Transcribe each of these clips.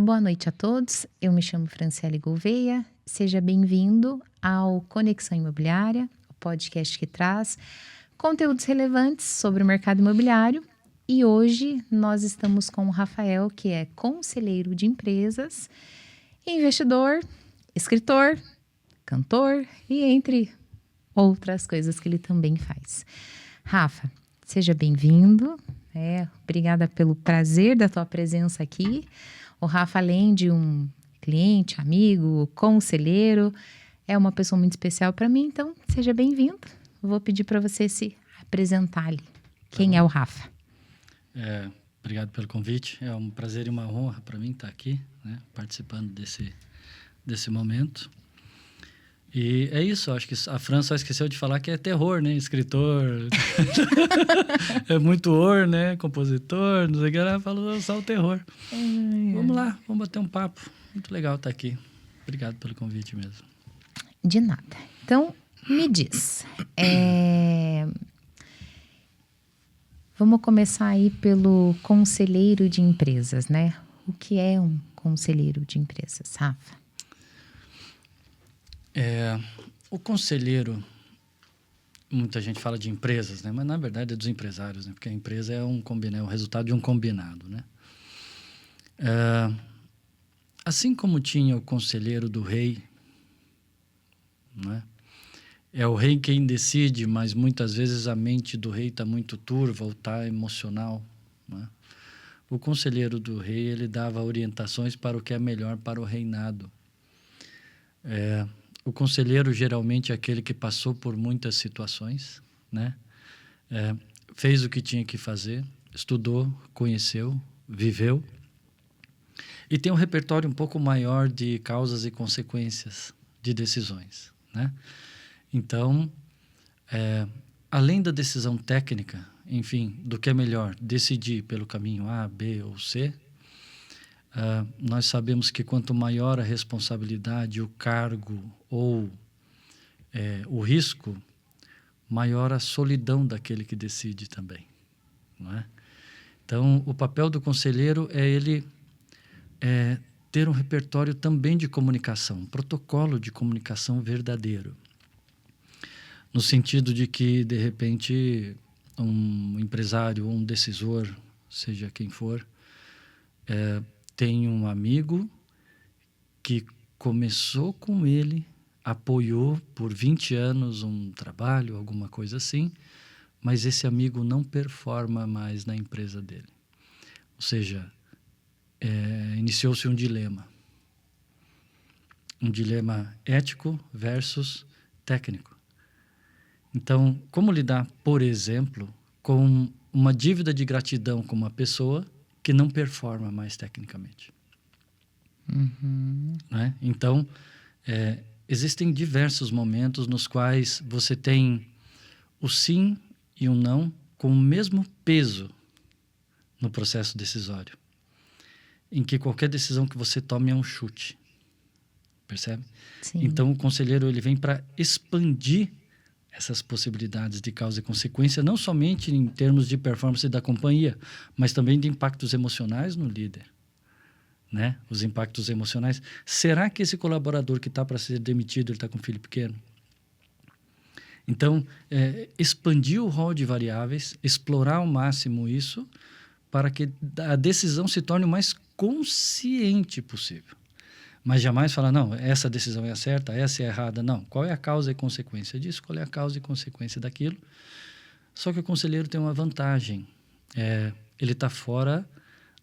Boa noite a todos, eu me chamo Franciele Gouveia, seja bem-vindo ao Conexão Imobiliária, o podcast que traz conteúdos relevantes sobre o mercado imobiliário. E hoje nós estamos com o Rafael, que é conselheiro de empresas, investidor, escritor, cantor e entre outras coisas que ele também faz. Rafa, seja bem-vindo, obrigada pelo prazer da tua presença aqui. O Rafa, além de um cliente, amigo, conselheiro, é uma pessoa muito especial para mim, então seja bem-vindo. Vou pedir para você se apresentar ali. Quem é o Rafa? Obrigado pelo convite. É um prazer e uma honra para mim estar aqui, né, participando desse momento. E é isso, acho que a Fran só esqueceu de falar que é terror, né? Escritor, é muito or, né? Compositor, não sei o que, ela falou só o terror. Vamos lá, vamos bater um papo. Muito legal estar aqui. Obrigado pelo convite mesmo. De nada. Então, me diz. Vamos começar aí pelo conselheiro de empresas, né? O que é um conselheiro de empresas, Rafa? O conselheiro, muita gente fala de empresas, né? Mas na verdade é dos empresários, né? Porque a empresa é o resultado de um combinado, né? Assim como tinha o conselheiro do rei, né? É o rei quem decide, mas muitas vezes a mente do rei está muito turva ou está emocional, né? O conselheiro do rei, ele dava orientações para o que é melhor para o reinado. O conselheiro geralmente é aquele que passou por muitas situações, né? Fez o que tinha que fazer, estudou, conheceu, viveu e tem um repertório um pouco maior de causas e consequências de decisões, né? Então, além da decisão técnica, enfim, do que é melhor decidir pelo caminho A, B ou C, nós sabemos que quanto maior a responsabilidade, o cargo ou o risco, maior a solidão daquele que decide também, não é? Então, o papel do conselheiro é ele ter um repertório também de comunicação, um protocolo de comunicação verdadeiro. No sentido de que, de repente, um empresário ou um decisor, seja quem for, tem um amigo que começou com ele, apoiou por 20 anos um trabalho, alguma coisa assim, mas esse amigo não performa mais na empresa dele. Ou seja, iniciou-se um dilema. Um dilema ético versus técnico. Então, como lidar, por exemplo, com uma dívida de gratidão com uma pessoa que não performa mais tecnicamente? Uhum. Né? Então, existem diversos momentos nos quais você tem o sim e o não com o mesmo peso no processo decisório, em que qualquer decisão que você tome é um chute. Percebe? Sim. Então, o conselheiro ele vem para expandir essas possibilidades de causa e consequência, não somente em termos de performance da companhia, mas também de impactos emocionais no líder, né? Os impactos emocionais. Será que esse colaborador que está para ser demitido, ele está com filho pequeno? Então, expandir o rol de variáveis, explorar ao máximo isso, para que a decisão se torne o mais consciente possível. Mas jamais falar, não, essa decisão é a certa, essa é a errada. Não, qual é a causa e consequência disso? Qual é a causa e consequência daquilo? Só que o conselheiro tem uma vantagem. Ele está fora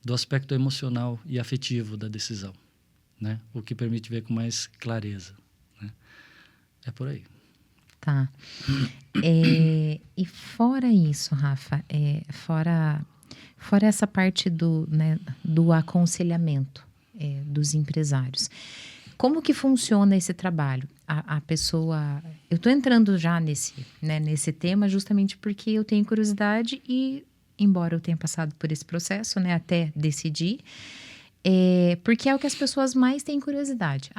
do aspecto emocional e afetivo da decisão, né? O que permite ver com mais clareza, né? É por aí. Tá. E fora isso, Rafa, fora essa parte do aconselhamento dos empresários, como que funciona esse trabalho? A pessoa... Eu estou entrando já nesse tema justamente porque eu tenho curiosidade e, embora eu tenha passado por esse processo, né, até decidir, porque é o que as pessoas mais têm curiosidade.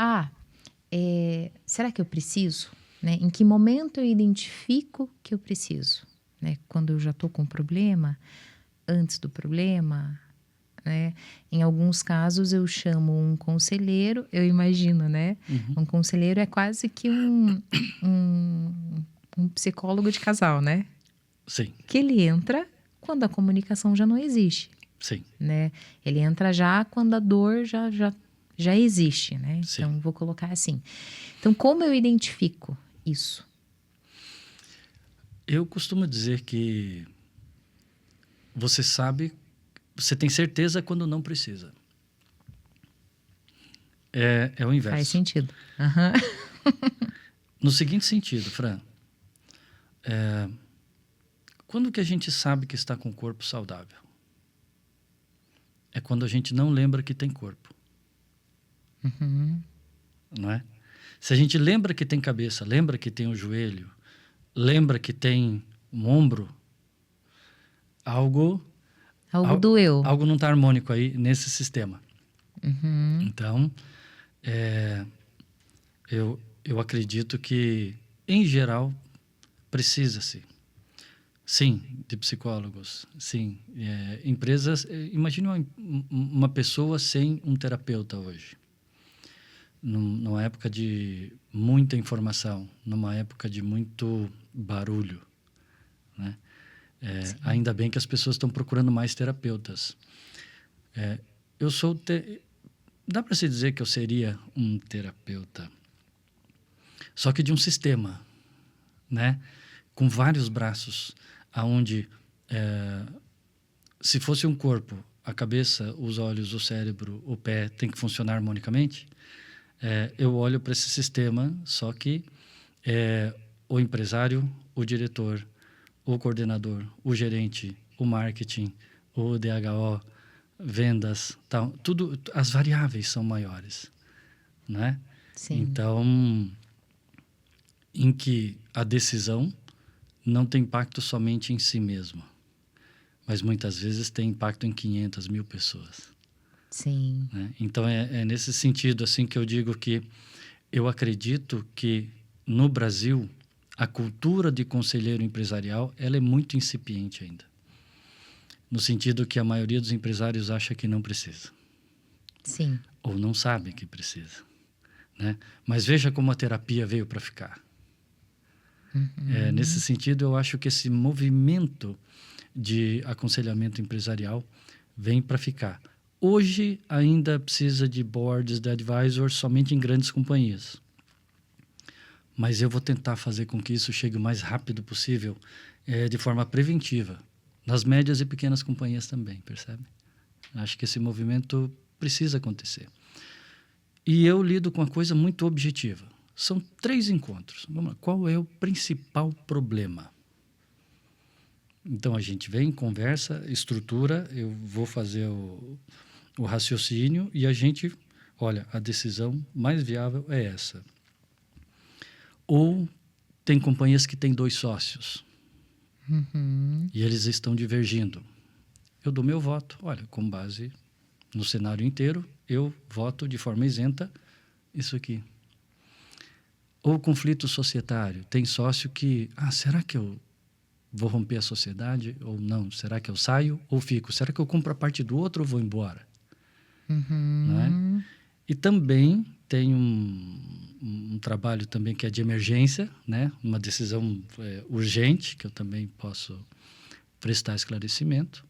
Será que eu preciso? Né? Em que momento eu identifico que eu preciso? Né? Quando eu já estou com um problema? Antes do problema? né? Em alguns casos eu chamo um conselheiro, eu imagino, né? Um conselheiro é quase que um psicólogo de casal, né? Sim, Que ele entra quando a comunicação já não existe, sim, né? Ele entra já quando a dor já existe, né? sim. Então, vou colocar assim. Então, como eu identifico isso? Eu costumo dizer que você sabe, você tem certeza quando não precisa. É o inverso. Faz sentido. Aham. No seguinte sentido, Fran, quando que a gente sabe que está com o corpo saudável? É quando a gente não lembra que tem corpo. Não é? Se a gente lembra que tem cabeça, lembra que tem o joelho, lembra que tem um ombro, algo doeu. algo não está harmônico aí nesse sistema. Então, eu acredito que, em geral, precisa-se, sim, de psicólogos, sim. Empresas, imagine uma pessoa sem um terapeuta hoje. Numa época de muita informação, numa época de muito barulho, né? Ainda bem que as pessoas estão procurando mais terapeutas. Dá para se dizer que eu seria um terapeuta, só que de um sistema, né? Com vários braços, aonde se fosse um corpo, a cabeça, os olhos, o cérebro, o pé tem que funcionar harmonicamente. Eu olho para esse sistema, só que o empresário, o diretor, o coordenador, o gerente, o marketing, o DHO, vendas, tal, tudo, as variáveis são maiores, né? Sim. Então, em que a decisão não tem impacto somente em si mesma, mas muitas vezes tem impacto em 500 mil pessoas. Sim. Né? Então, é nesse sentido assim que eu digo que eu acredito que, no Brasil, a cultura de conselheiro empresarial ela é muito incipiente ainda. No sentido que a maioria dos empresários acha que não precisa. Sim. Ou não sabe que precisa. Né? Mas veja como a terapia veio para ficar. Nesse sentido, eu acho que esse movimento de aconselhamento empresarial vem para ficar. Hoje ainda precisa de boards, de advisors, somente em grandes companhias. Mas eu vou tentar fazer com que isso chegue o mais rápido possível, de forma preventiva, nas médias e pequenas companhias também, percebe? Acho que esse movimento precisa acontecer. E eu lido com uma coisa muito objetiva. São 3 encontros. Vamos lá. Qual é o principal problema? Então, a gente vem, conversa, estrutura, eu vou fazer o raciocínio e a gente, olha, a decisão mais viável é essa. Ou tem companhias que têm 2 sócios e eles estão divergindo. Eu dou meu voto. Olha, com base no cenário inteiro, eu voto de forma isenta isso aqui. Ou conflito societário. Tem sócio que, será que eu vou romper a sociedade ou não? Será que eu saio ou fico? Será que eu compro a parte do outro ou vou embora? Não é? E também tem um trabalho também que é de emergência, né? Uma decisão urgente, que eu também posso prestar esclarecimento.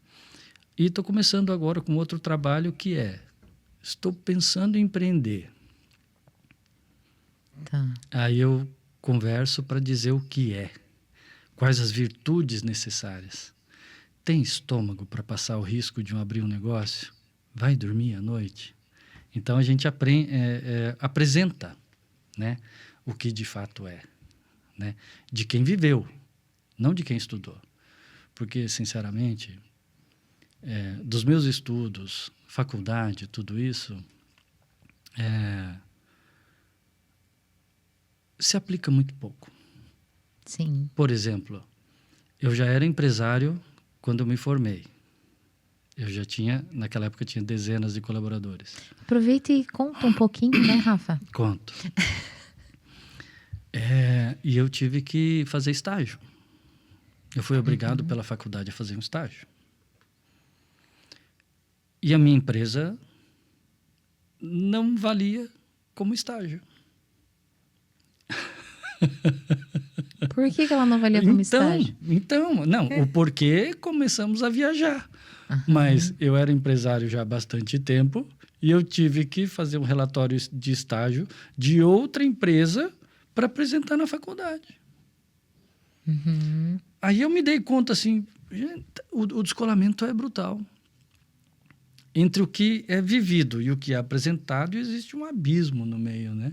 E estou começando agora com outro trabalho que estou pensando em empreender. Tá. Aí eu converso para dizer o que é, quais as virtudes necessárias. Tem estômago para passar o risco de abrir um negócio? Vai dormir à noite? Então a gente apresenta, né, o que de fato é, né, de quem viveu, não de quem estudou. Porque, sinceramente, dos meus estudos, faculdade, tudo isso, se aplica muito pouco. Sim. Por exemplo, eu já era empresário quando eu me formei. Eu já tinha, naquela época, tinha dezenas de colaboradores. Aproveita e conta um pouquinho, né, Rafa? Conto. E eu tive que fazer estágio. Eu fui obrigado pela faculdade a fazer um estágio. E a minha empresa não valia como estágio. Por que ela não valia como estágio? Então, não, o porquê começamos a viajar. Mas eu era empresário já há bastante tempo e eu tive que fazer um relatório de estágio de outra empresa para apresentar na faculdade. Aí eu me dei conta, assim, gente, o descolamento é brutal. Entre o que é vivido e o que é apresentado, existe um abismo no meio, né?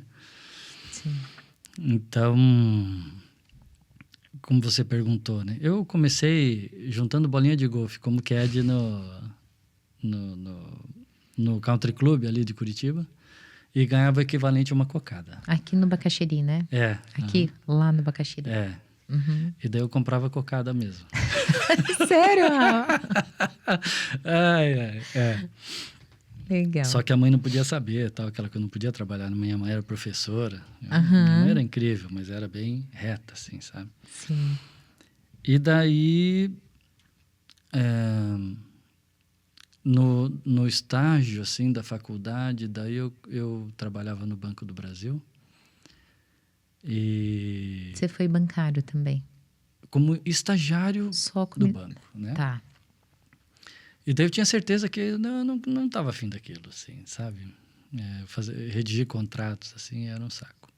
Sim. Então, como você perguntou, né? Eu comecei juntando bolinha de golfe como CAD no Country Club ali de Curitiba e ganhava o equivalente a uma cocada. Aqui no Bacaxiri, né? É. Aqui, lá no Bacaxiri. É. E daí eu comprava cocada mesmo. Sério? É. Legal. Só que a mãe não podia saber, tal, aquela que eu não podia trabalhar. Minha mãe era professora. Minha mãe era incrível, mas era bem reta, assim, sabe? Sim. E daí, no estágio, assim, da faculdade, daí eu trabalhava no Banco do Brasil. E Você foi bancário também? como estagiário Só do banco, né? Tá. E daí eu tinha certeza que eu não estava afim daquilo, assim, sabe? Redigir contratos, assim, era um saco.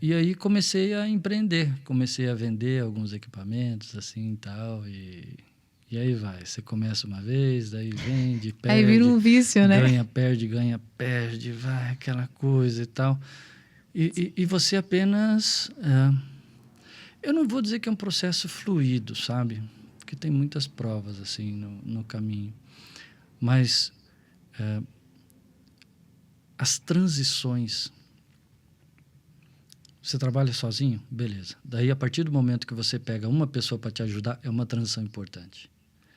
E aí comecei a empreender, comecei a vender alguns equipamentos, assim, e tal, e aí vai. Você começa uma vez, daí vende, perde. Aí vira um vício, né? Ganha, perde, vai, aquela coisa e tal. E você apenas... eu não vou dizer que é um processo fluido, sabe? Porque tem muitas provas, assim, no caminho. Mas as transições... Você trabalha sozinho? Beleza. Daí, a partir do momento que você pega uma pessoa para te ajudar, é uma transição importante.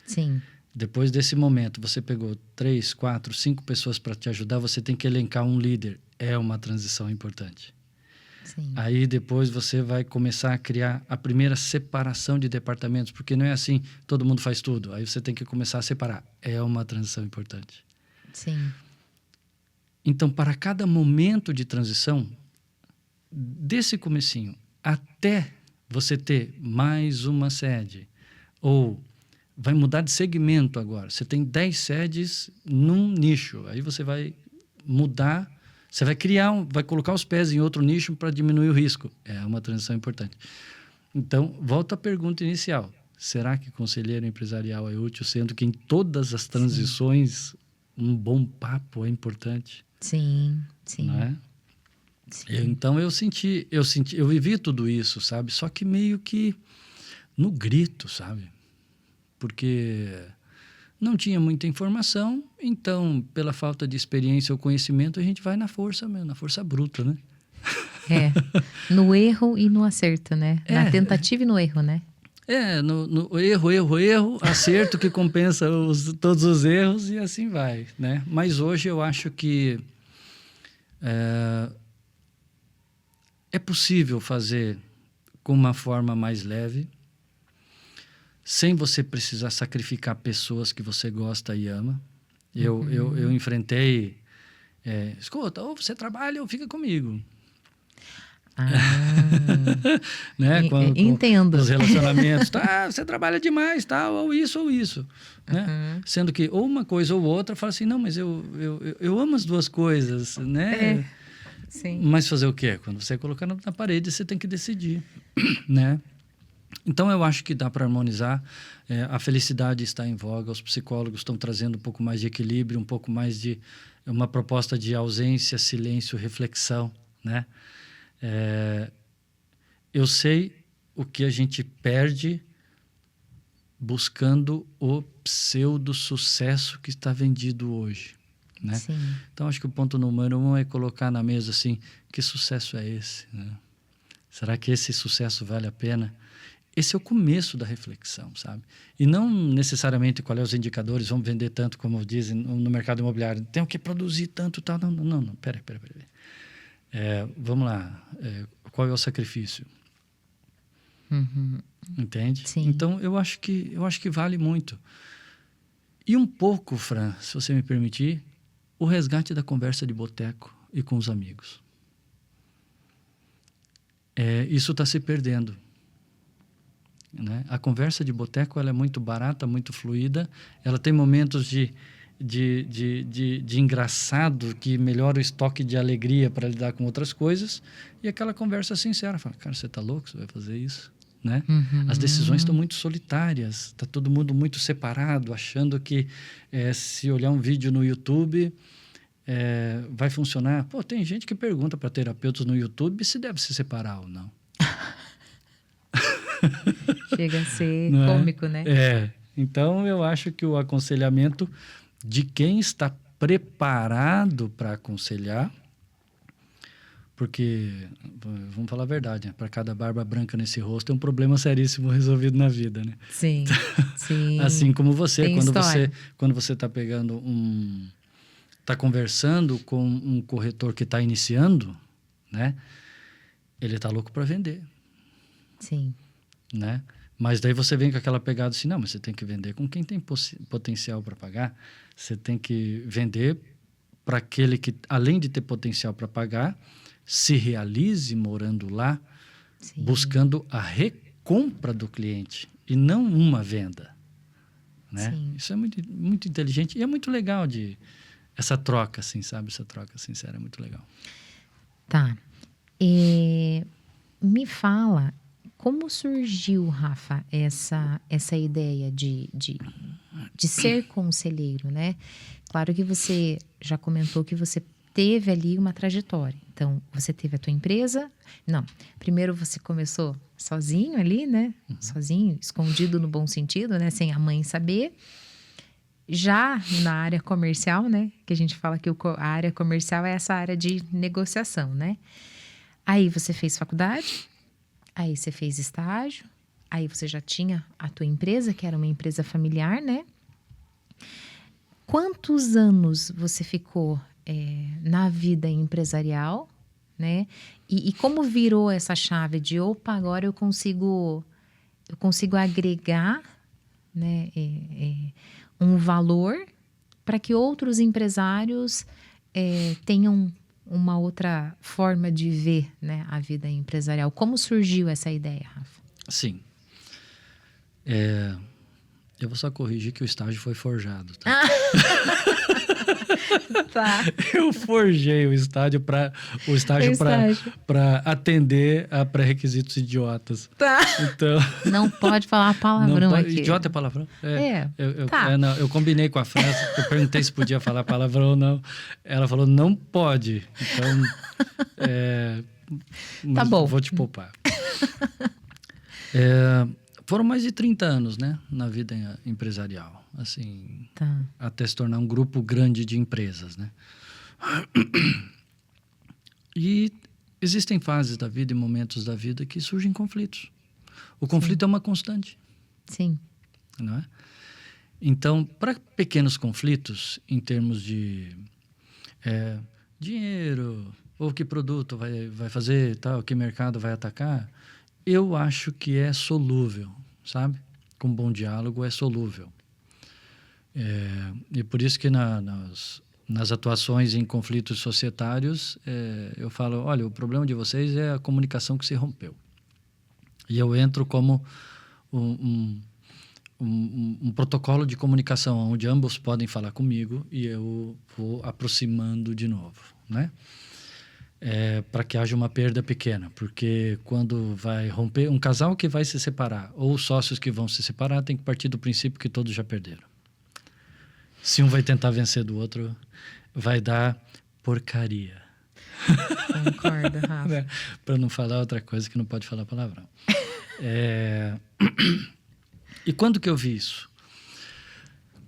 Sim. Depois desse momento, você pegou 3, 4, 5 pessoas para te ajudar, você tem que elencar um líder. É uma transição importante. Sim. Aí depois você vai começar a criar a primeira separação de departamentos, porque não é assim, todo mundo faz tudo. Aí você tem que começar a separar. É uma transição importante. Sim. Então, para cada momento de transição, desse comecinho até você ter mais uma sede, ou vai mudar de segmento agora. Você tem 10 sedes num nicho. Aí você vai mudar, você vai vai colocar os pés em outro nicho para diminuir o risco. É uma transição importante. Então, volta à pergunta inicial. Será que conselheiro empresarial é útil, sendo que em todas as transições um bom papo é importante? Sim. Não é? Então eu vivi tudo isso, sabe? Só que meio que no grito, sabe? Porque não tinha muita informação, então pela falta de experiência ou conhecimento a gente vai na força mesmo, na força bruta, né? No erro e no acerto, né? Na tentativa e no erro, né? No erro, acerto que compensa todos os erros e assim vai, né? Mas hoje eu acho que é possível fazer com uma forma mais leve, sem você precisar sacrificar pessoas que você gosta e ama. Eu enfrentei... escuta, ou você trabalha ou fica comigo. Né? Entendo. Os relacionamentos. Você trabalha demais, tal, ou isso. Né? Sendo que ou uma coisa ou outra, fala assim, não, mas eu amo as duas coisas, né? Sim. Mas fazer o quê? Quando você colocar na parede, você tem que decidir, né? Então, eu acho que dá para harmonizar. A felicidade está em voga, os psicólogos estão trazendo um pouco mais de equilíbrio, um pouco mais de uma proposta de ausência, silêncio, reflexão, né? Eu sei o que a gente perde buscando o pseudo-sucesso que está vendido hoje, né? Sim. Então, acho que o ponto número 1 é colocar na mesa assim, que sucesso é esse, né? Será que esse sucesso vale a pena? Esse é o começo da reflexão, sabe? E não necessariamente qual é os indicadores, vamos vender tanto, como dizem no mercado imobiliário, tem que produzir tanto, tal. Não. Peraí. Vamos lá. Qual é o sacrifício? Entende? Sim. Então, eu acho que vale muito. E um pouco, Fran, se você me permitir, o resgate da conversa de boteco e com os amigos. Isso está se perdendo. Né? A conversa de boteco ela é muito barata, muito fluida. Ela tem momentos de engraçado que melhora o estoque de alegria para lidar com outras coisas. E aquela conversa sincera. Fala, cara, você está louco? Você vai fazer isso? Né? Uhum. As decisões estão muito solitárias. Está todo mundo muito separado, achando que se olhar um vídeo no YouTube... vai funcionar. Pô, tem gente que pergunta para terapeutas no YouTube se deve se separar ou não. Chega a ser não cômico, né? Então, eu acho que o aconselhamento de quem está preparado para aconselhar, porque, vamos falar a verdade, né? Para cada barba branca nesse rosto é um problema seríssimo resolvido na vida, né? Sim, sim. Assim como você, Tem história. quando você está pegando está conversando com um corretor que está iniciando, né? Ele está louco para vender. Sim. Né? Mas daí você vem com aquela pegada assim, não, mas você tem que vender com quem tem potencial para pagar. Você tem que vender para aquele que, além de ter potencial para pagar, se realize morando lá, Sim. buscando a recompra do cliente e não uma venda. Né? Sim. Isso é muito, muito inteligente e é muito legal essa troca, assim, sabe? Essa troca sincera é muito legal. Tá. Me fala, como surgiu, Rafa, essa ideia de ser conselheiro, né? Claro que você já comentou que você teve ali uma trajetória. Então, você teve a tua empresa. Não, primeiro você começou sozinho ali, né? Uhum. Sozinho, escondido no bom sentido, né? Sem a mãe saber. Já na área comercial, né? Que a gente fala que a área comercial é essa área de negociação, né? Aí você fez faculdade, aí você fez estágio, aí você já tinha a tua empresa, que era uma empresa familiar, né? Quantos anos você ficou na vida empresarial, né? E como virou essa chave de, opa, agora eu consigo agregar, né? Um valor para que outros empresários tenham uma outra forma de ver, né, a vida empresarial. Como surgiu essa ideia, Rafa? Sim. Eu vou só corrigir que o estágio foi forjado. Tá? Tá. Eu forjei o estágio para atender a pré-requisitos idiotas. Tá. Então, não pode falar palavrão aqui. Idiota é palavrão? Tá. Eu combinei com a França, eu perguntei se podia falar palavrão ou não. Ela falou, não pode. Então, tá bom. Vou te poupar. Foram mais de 30 anos, né, na vida empresarial, assim, tá. Até se tornar um grupo grande de empresas, né? E existem fases da vida e momentos da vida que surgem conflitos. O conflito é uma constante. Sim. Não é? Então, para pequenos conflitos, em termos de dinheiro, ou que produto vai fazer, tal, que mercado vai atacar, eu acho que é solúvel, sabe? Com bom diálogo é solúvel. E por isso que nas atuações em conflitos societários, eu falo, olha, o problema de vocês é a comunicação que se rompeu. E eu entro como um protocolo de comunicação, onde ambos podem falar comigo e eu vou aproximando de novo, né? Para que haja uma perda pequena, porque quando vai romper, um casal que vai se separar ou sócios que vão se separar tem que partir do princípio que todos já perderam. Se um vai tentar vencer do outro, vai dar porcaria. Concordo, Rafa. Para não falar outra coisa que não pode falar palavrão. E quando que eu vi isso?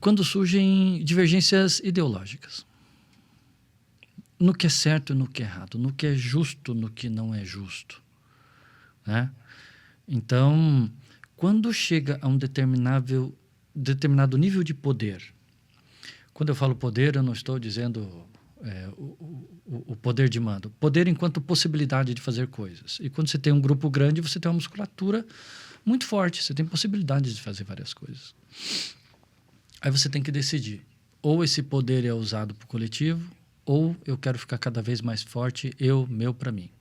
Quando surgem divergências ideológicas. No que é certo e no que é errado, no que é justo, no que não é justo, né? Então, quando chega a um determinado nível de poder, quando eu falo poder, eu não estou dizendo o poder de mando, poder enquanto possibilidade de fazer coisas. E quando você tem um grupo grande, você tem uma musculatura muito forte, você tem possibilidade de fazer várias coisas. Aí você tem que decidir. Ou esse poder é usado para o coletivo, ou eu quero ficar cada vez mais forte, meu, para mim.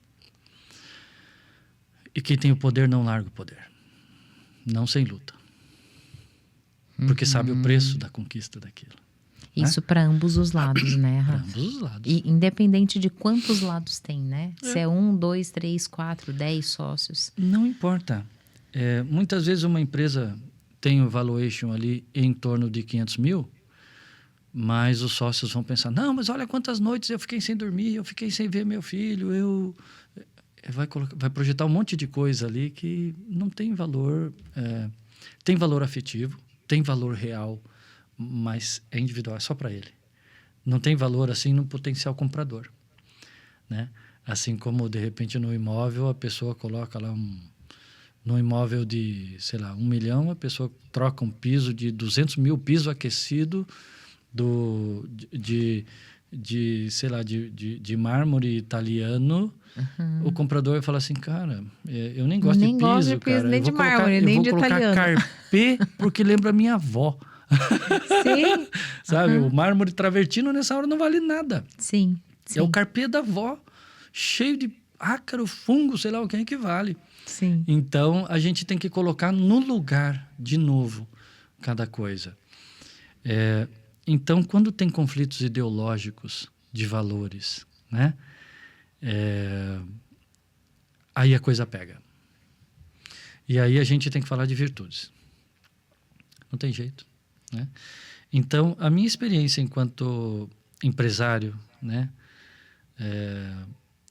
E quem tem o poder não larga o poder. Não sem luta. Porque sabe o preço da conquista daquilo. Isso para ambos os lados, né, Rafa? Para ambos os lados. E independente de quantos lados tem, né? Se é 1, 2, 3, 4, 10 sócios. Não importa. Muitas vezes uma empresa tem o valuation ali em torno de 500 mil, mas os sócios vão pensar, não, mas olha quantas noites eu fiquei sem dormir, eu fiquei sem ver meu filho, vai projetar um monte de coisa ali que não tem valor, tem valor afetivo, tem valor real, mas é individual, é só para ele. Não tem valor assim no potencial comprador, né? Assim como, de repente, no imóvel, a pessoa coloca lá no imóvel de, sei lá, 1 milhão, a pessoa troca um piso de 200 mil, piso aquecido sei lá, de mármore italiano. O comprador vai falar assim, cara, eu nem gosto de piso, cara. Nem de mármore, nem de italiano. Eu vou colocar carpê porque lembra a minha avó. Sim. Sabe, o mármore travertino nessa hora não vale nada. Sim. É o carpê da avó, cheio de ácaro, fungo, sei lá o que é que vale. Sim. Então, a gente tem que colocar no lugar, de novo, cada coisa. Então, quando tem conflitos ideológicos de valores, né? Aí a coisa pega. E aí a gente tem que falar de virtudes. Não tem jeito, né? Então, a minha experiência enquanto empresário, né?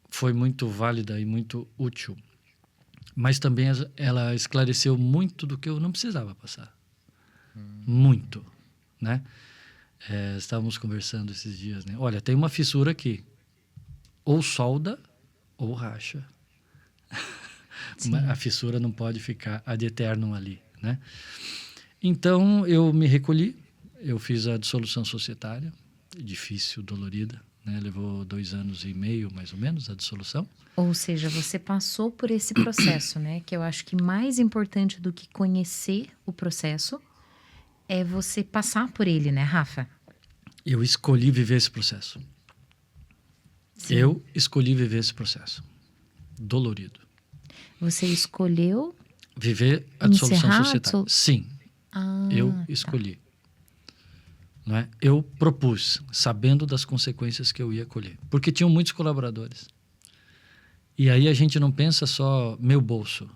Foi muito válida e muito útil. Mas também ela esclareceu muito do que eu não precisava passar. Muito, né? Estávamos conversando esses dias, né? Olha, tem uma fissura aqui. Ou solda ou racha. A fissura não pode ficar ad eternum ali, né? Então, eu me recolhi. Eu fiz a dissolução societária. Difícil, dolorida, né? Levou 2 anos e meio, mais ou menos, a dissolução. Ou seja, você passou por esse processo, né? Que eu acho que mais importante do que conhecer o processo é você passar por ele, né, Rafa? Eu escolhi viver esse processo. Sim. Eu escolhi viver esse processo. Dolorido. Você escolheu viver a dissolução societária? Sim. Eu escolhi. Não é? Eu propus, sabendo das consequências que eu ia colher. Porque tinham muitos colaboradores. E aí a gente não pensa só meu bolso,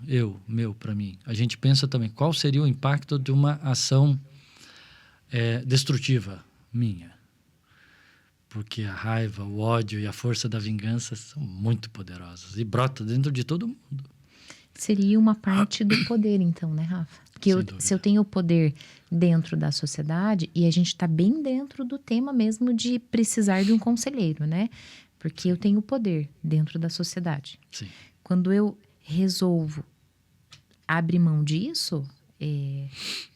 meu, para mim. A gente pensa também qual seria o impacto de uma ação destrutiva minha. Porque a raiva, o ódio e a força da vingança são muito poderosas e brotam dentro de todo mundo. Seria uma parte do poder, então, né, Rafa? Porque se eu tenho o poder dentro da sociedade, e a gente está bem dentro do tema mesmo de precisar de um conselheiro, né? Porque eu tenho o poder dentro da sociedade. Sim. Quando eu resolvo abrir mão disso,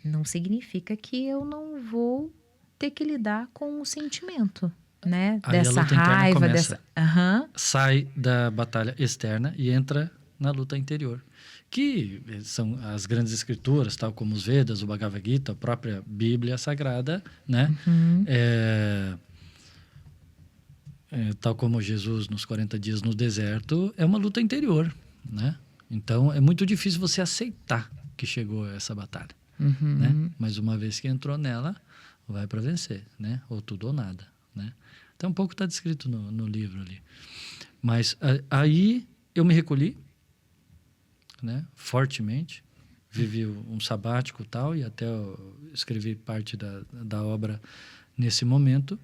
não significa que eu não vou ter que lidar com o sentimento, né? Aí dessa a luta raiva, começa. dessa... Sai da batalha externa e entra na luta interior. Que são as grandes escrituras, tal como os Vedas, o Bhagavad Gita, a própria Bíblia Sagrada, né? Tal como Jesus nos 40 dias no deserto, é uma luta interior, né? Então, é muito difícil você aceitar que chegou a essa batalha, né? Mas uma vez que entrou nela, vai para vencer, né? Ou tudo ou nada, né? Então, um pouco está descrito no livro ali. Mas aí eu me recolhi, né? Fortemente. Vivi um sabático e tal, e até eu escrevi parte da obra nesse momento.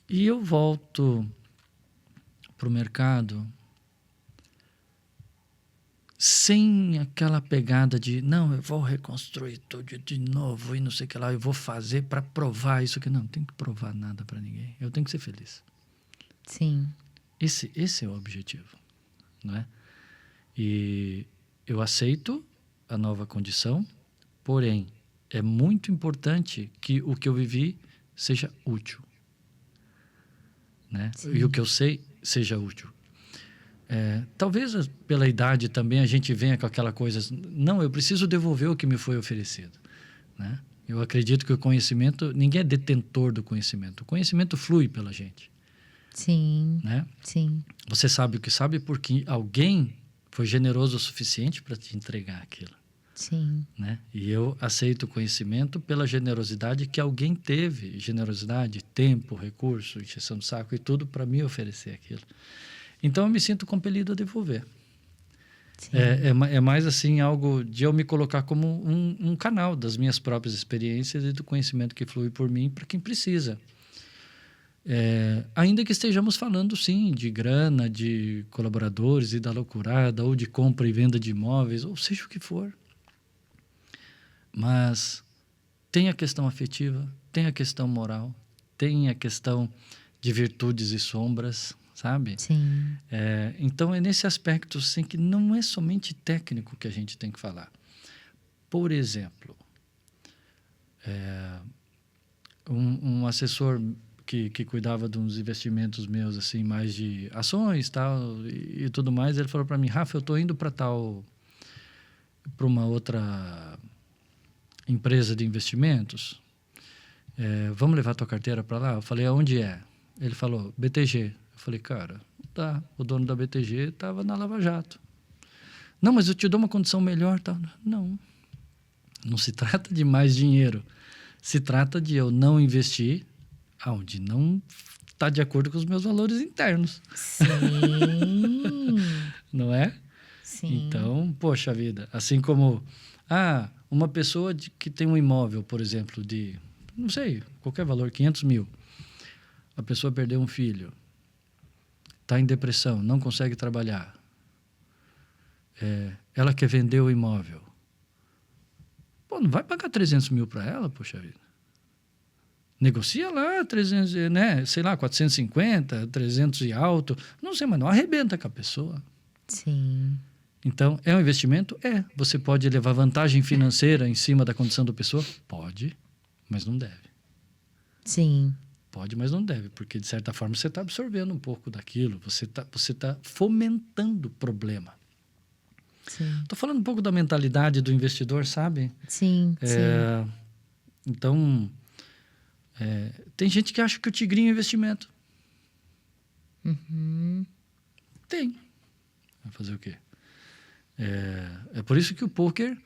E eu volto para o mercado sem aquela pegada de não, eu vou reconstruir tudo de novo e não sei o que lá, eu vou fazer para provar isso que não tem que provar nada para ninguém. Eu tenho que ser feliz. Sim. Esse é o objetivo, não é? E eu aceito a nova condição, porém é muito importante que o que eu vivi seja útil. Né? E o que eu sei seja útil. Talvez pela idade também a gente venha com aquela coisa, não, eu preciso devolver o que me foi oferecido, né? Eu acredito que o conhecimento, ninguém é detentor do conhecimento. O conhecimento flui pela gente. Sim, Né? sim. Você sabe o que sabe porque alguém foi generoso o suficiente para te entregar aquilo. Sim. Né? E eu aceito o conhecimento pela generosidade que alguém teve. Generosidade, tempo, recurso, encheção do saco e tudo para me oferecer aquilo. Então eu me sinto compelido a devolver. É mais assim algo de eu me colocar como um canal das minhas próprias experiências e do conhecimento que flui por mim para quem precisa. Ainda que estejamos falando, sim, de grana, de colaboradores e da loucurada, ou de compra e venda de imóveis, ou seja o que for. Mas tem a questão afetiva, tem a questão moral, tem a questão de virtudes e sombras, sabe? Sim. Então, é nesse aspecto assim, que não é somente técnico que a gente tem que falar. Por exemplo, um assessor que cuidava de uns investimentos meus, assim, mais de ações tal, e tudo mais, ele falou para mim, Rafa, eu estou indo para uma outra empresa de investimentos, vamos levar tua carteira para lá? Eu falei, aonde é? Ele falou, BTG. Eu falei, cara, tá, o dono da BTG estava na Lava Jato. Não, mas eu te dou uma condição melhor. Tal. Não se trata de mais dinheiro. Se trata de eu não investir onde não está de acordo com os meus valores internos. Sim. Não é? Sim. Então, poxa vida, assim como uma pessoa que tem um imóvel, por exemplo, de, não sei, qualquer valor, 500 mil. A pessoa perdeu um filho, está em depressão, não consegue trabalhar. Ela quer vender o imóvel. Pô, não vai pagar 300 mil para ela, poxa vida. Negocia lá 300, né? Sei lá, 450, 300 e alto. Não sei, mas não arrebenta com a pessoa. Sim. Então, é um investimento? Você pode levar vantagem financeira em cima da condição da pessoa? Pode, mas não deve. Sim. Pode, mas não deve, porque de certa forma você está absorvendo um pouco daquilo, você tá fomentando o problema. Estou falando um pouco da mentalidade do investidor, sabe? Sim, sim. Então, tem gente que acha que o tigrinho é investimento. Uhum. Tem. Vai fazer o quê? É por isso que o pôquer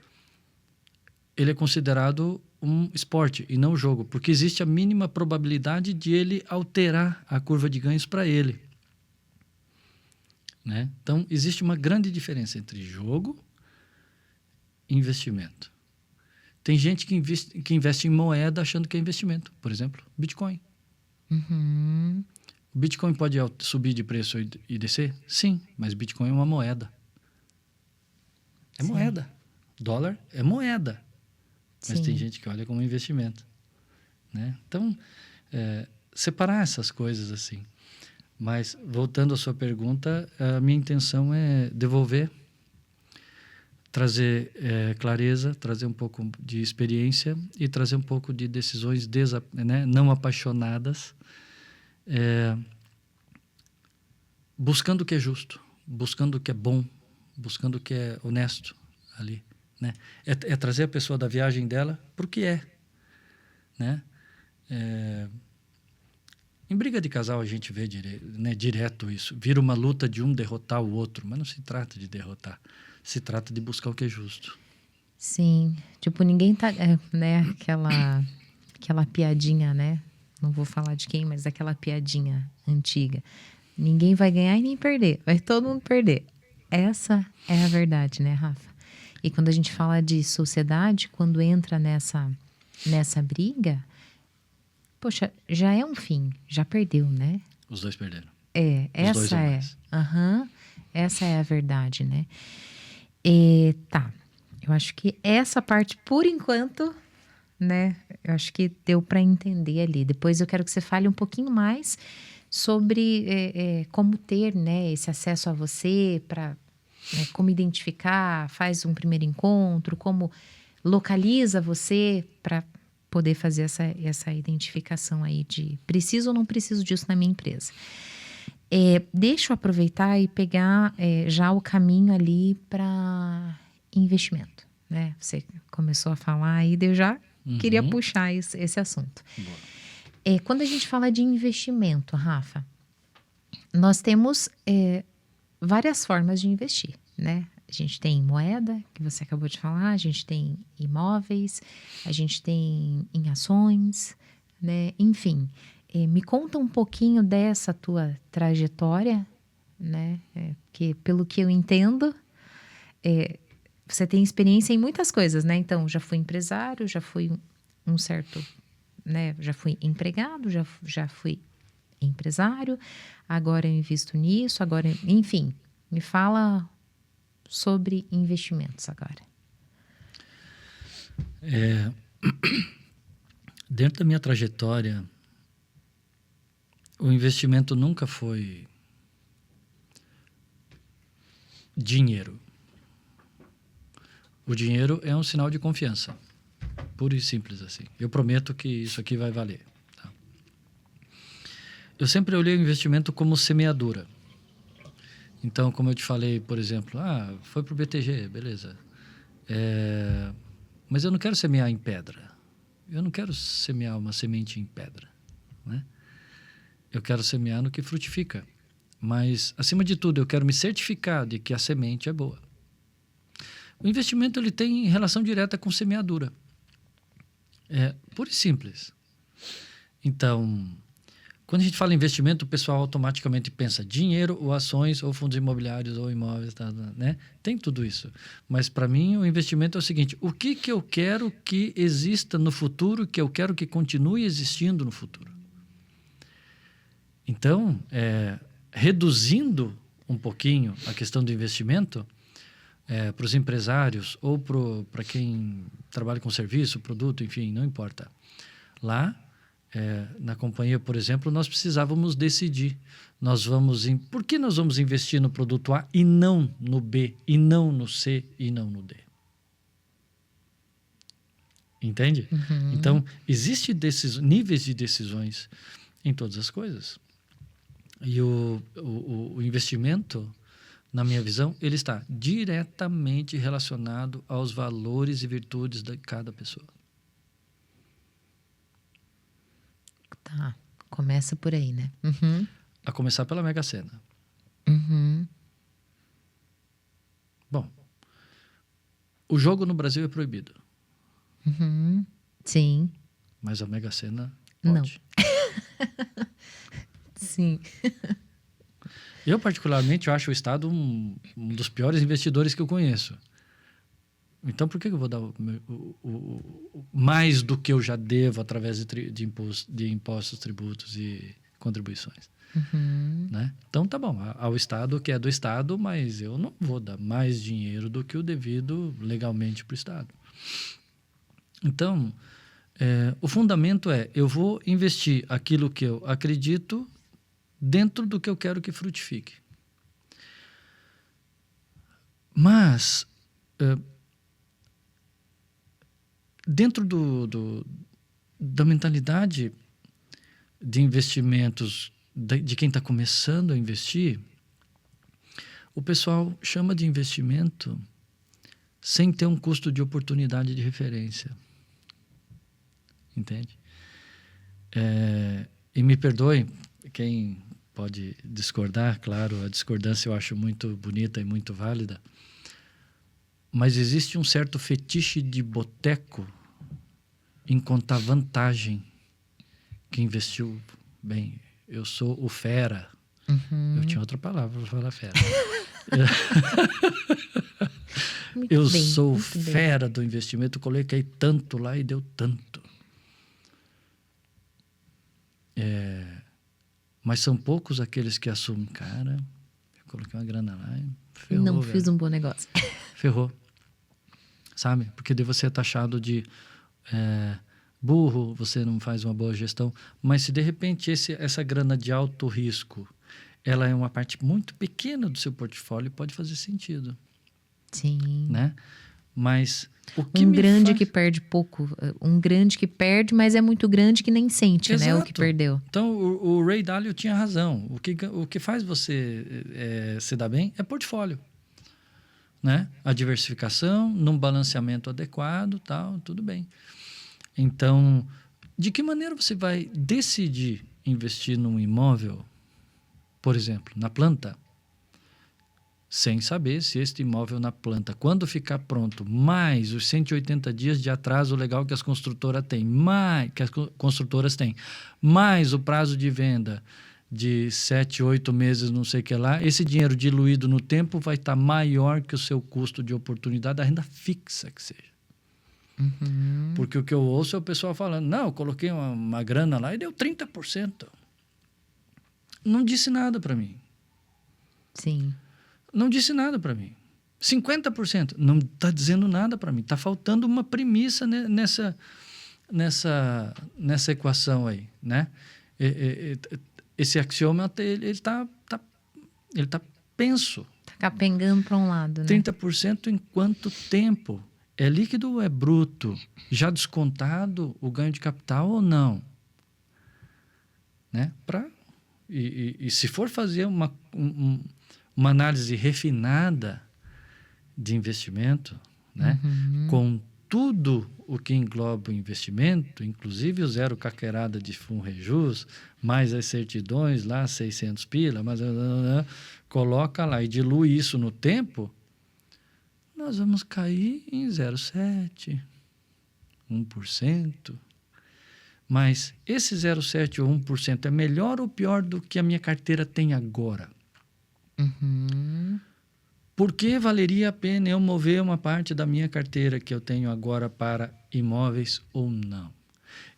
ele é considerado um esporte e não um jogo, porque existe a mínima probabilidade de ele alterar a curva de ganhos para ele. Né? Então, existe uma grande diferença entre jogo e investimento. Tem gente que investe em moeda achando que é investimento. Por exemplo, Bitcoin. Uhum. O Bitcoin pode subir de preço e descer? Sim, mas Bitcoin é uma moeda. É Sim. moeda. Dólar é moeda. Mas Sim. tem gente que olha como investimento. Né? Então, separar essas coisas assim. Mas, voltando à sua pergunta, a minha intenção é devolver, trazer clareza, trazer um pouco de experiência e trazer um pouco de decisões não apaixonadas, buscando o que é justo, buscando o que é bom, buscando o que é honesto ali. Né? É trazer a pessoa da viagem dela para o que é. Né? Em briga de casal a gente vê direto isso. Vira uma luta de um derrotar o outro, mas não se trata de derrotar. Se trata de buscar o que é justo. Sim. Tipo, ninguém tá... né? Aquela piadinha, né? Não vou falar de quem, mas aquela piadinha antiga. Ninguém vai ganhar e nem perder. Vai todo mundo perder. Essa é a verdade, né, Rafa? E quando a gente fala de sociedade, quando entra nessa briga... Poxa, já é um fim, já perdeu, né? Os dois perderam. Essa é. Essa é a verdade, né? Tá. Eu acho que essa parte, por enquanto, né? Eu acho que deu para entender ali. Depois eu quero que você fale um pouquinho mais sobre como ter, né, esse acesso a você, como identificar, faz um primeiro encontro, como localiza você para poder fazer essa identificação aí de preciso ou não preciso disso na minha empresa. Deixa eu aproveitar e pegar já o caminho ali para investimento, né? Você começou a falar aí, eu já queria puxar esse assunto. Quando a gente fala de investimento, Rafa, nós temos várias formas de investir, né? A gente tem moeda, que você acabou de falar, a gente tem imóveis, a gente tem em ações, né? Enfim, me conta um pouquinho dessa tua trajetória, né? Que pelo que eu entendo, você tem experiência em muitas coisas, né? Então, já fui empresário, já fui um certo, né? Já fui empregado, já fui empresário, agora eu invisto nisso, agora, enfim, me fala sobre investimentos agora. Dentro da minha trajetória, o investimento nunca foi dinheiro. O dinheiro é um sinal de confiança, puro e simples assim. Eu prometo que isso aqui vai valer. Tá? Eu sempre olhei o investimento como semeadura. Então, como eu te falei, por exemplo, foi para o BTG, beleza. Mas eu não quero semear em pedra. Eu não quero semear uma semente em pedra, né? Eu quero semear no que frutifica. Mas, acima de tudo, eu quero me certificar de que a semente é boa. O investimento ele tem relação direta com semeadura. É puro e simples. Então, quando a gente fala em investimento, o pessoal automaticamente pensa dinheiro, ou ações, ou fundos imobiliários, ou imóveis, né? Tem tudo isso. Mas, para mim, o investimento é o seguinte: o que eu quero que exista no futuro, que eu quero que continue existindo no futuro? Então, reduzindo um pouquinho a questão do investimento, para os empresários ou para quem trabalha com serviço, produto, enfim, não importa. Lá, na companhia, por exemplo, nós precisávamos decidir. Por que nós vamos investir no produto A e não no B, e não no C, e não no D? Entende? Uhum. Então, existem níveis de decisões em todas as coisas. E o investimento, na minha visão, ele está diretamente relacionado aos valores e virtudes de cada pessoa. Tá, começa por aí, né? Uhum. A começar pela Mega Sena. Uhum. Bom, o jogo no Brasil é proibido. Uhum. Sim. Mas a Mega Sena Não. pode. Sim. Eu, particularmente, eu acho o Estado um dos piores investidores que eu conheço. Então, por que eu vou dar mais do que eu já devo através de impostos, tributos e contribuições? Uhum. Né? Então, tá bom, ao Estado que é do Estado, mas eu não vou dar mais dinheiro do que o devido legalmente para o Estado. Então, o fundamento eu vou investir aquilo que eu acredito dentro do que eu quero que frutifique. Mas, dentro da mentalidade de investimentos de quem está começando a investir, o pessoal chama de investimento sem ter um custo de oportunidade de referência. Entende? E me perdoem quem pode discordar, claro, a discordância eu acho muito bonita e muito válida, mas existe um certo fetiche de boteco em contar vantagem que investiu bem. Eu sou o fera. Uhum. Eu tinha outra palavra para falar fera. Muito eu bem, sou muito fera do investimento, coloquei tanto lá e deu tanto. Mas são poucos aqueles que assumem, cara, eu coloquei uma grana lá e ferrou. Não fiz um bom negócio. Ferrou. Sabe? Porque daí você é taxado de burro, você não faz uma boa gestão. Mas se de repente essa grana de alto risco, ela é uma parte muito pequena do seu portfólio, pode fazer sentido. Sim. Né? Mas o que um grande que perde pouco, um grande que perde, mas é muito grande que nem sente, Exato. Né? O que perdeu. Então, o Ray Dalio tinha razão. O que faz você se dar bem é portfólio. Né? A diversificação, num balanceamento adequado, tal, tudo bem. Então, de que maneira você vai decidir investir num imóvel, por exemplo, na planta, sem saber se este imóvel na planta, quando ficar pronto, mais os 180 dias de atraso legal que as construtoras têm, mais o prazo de venda de 7, 8 meses, não sei o que lá, esse dinheiro diluído no tempo vai estar maior que o seu custo de oportunidade da renda fixa que seja. Uhum. Porque o que eu ouço é o pessoal falando, não, eu coloquei uma grana lá e deu 30%. Não disse nada para mim. Sim. Não disse nada para mim. 50%. Não está dizendo nada para mim. Está faltando uma premissa nessa equação aí, né? Esse axioma, ele está penso. Tá capengando para um lado, né? 30% em quanto tempo? É líquido ou é bruto? Já descontado o ganho de capital ou não? Né? E se for fazer uma análise refinada de investimento, né? Com tudo o que engloba o investimento, inclusive o zero caquerada de FUNREJUS, mais as certidões lá, 600 pila, mas coloca lá e dilui isso no tempo, nós vamos cair em 0,7%, 1%. Mas esse 0,7% ou 1% é melhor ou pior do que a minha carteira tem agora? Por que valeria a pena eu mover uma parte da minha carteira que eu tenho agora para imóveis ou não?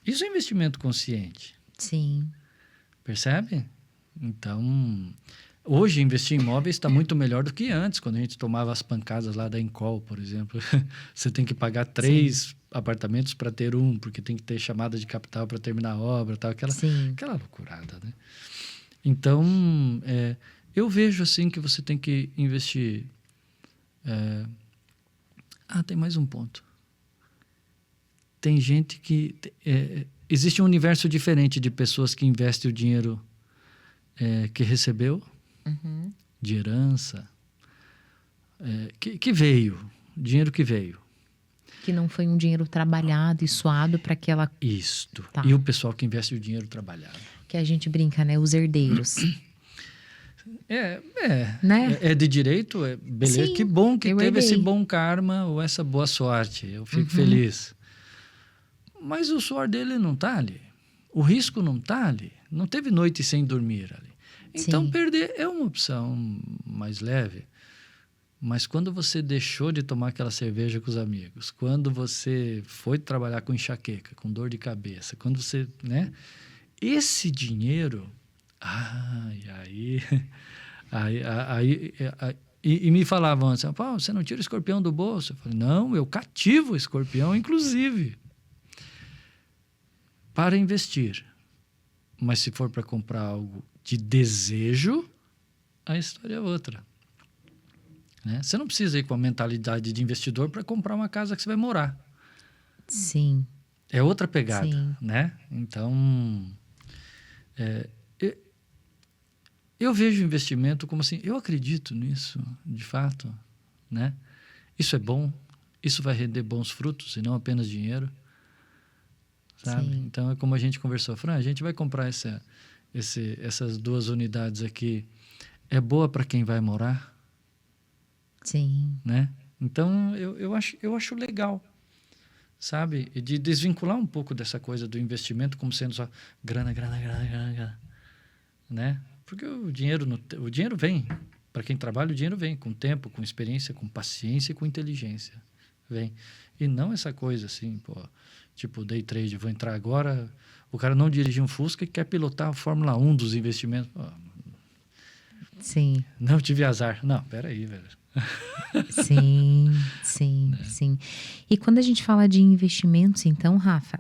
Isso é investimento consciente. Sim. Percebe? Então, hoje investir em imóveis está muito melhor do que antes, quando a gente tomava as pancadas lá da Encol, por exemplo. Você tem que pagar 3 apartamentos para ter um, porque tem que ter chamada de capital para terminar a obra, tal, aquela loucurada, né? Então, eu vejo assim que você tem que investir. Tem mais um ponto. Tem gente que... existe um universo diferente de pessoas que investem o dinheiro que recebeu, de herança, que veio, dinheiro que veio. Que não foi um dinheiro trabalhado e suado para aquela... Isto. Tá. E o pessoal que investe o dinheiro trabalhado. Que a gente brinca, né? Os herdeiros. Né? É de direito, beleza. Sim, que bom que eu teve esse herdei. bom karma ou essa boa sorte. Eu fico feliz. Mas o suor dele não está ali. O risco não está ali. Não teve noite sem dormir ali. Então, Sim. perder é uma opção mais leve. Mas quando você deixou de tomar aquela cerveja com os amigos, quando você foi trabalhar com enxaqueca, com dor de cabeça, quando você, né? Esse dinheiro, e me falavam antes, você não tira o escorpião do bolso? Eu falei, não, eu cativo o escorpião, inclusive, para investir. Mas se for para comprar algo de desejo, a história é outra. Né? Você não precisa ir com a mentalidade de investidor para comprar uma casa que você vai morar. Sim. É outra pegada. Sim. Né? Então, eu vejo o investimento como assim, eu acredito nisso, de fato. Né? Isso é bom, isso vai render bons frutos e não apenas dinheiro. Sabe? Sim. Então, é como a gente conversou, Fran, a gente vai comprar essas 2 unidades aqui. É boa para quem vai morar? Sim. Né? Então, eu acho legal, sabe? E de desvincular um pouco dessa coisa do investimento como sendo só grana, né? Porque o dinheiro vem. Para quem trabalha, o dinheiro vem com tempo, com experiência, com paciência e com inteligência. Vem. E não essa coisa assim, tipo day trade, vou entrar agora, o cara não dirige um Fusca e quer pilotar a Fórmula 1 dos investimentos. Sim. Não tive azar. Não, peraí, velho. Sim, sim, sim. E quando a gente fala de investimentos, então, Rafa,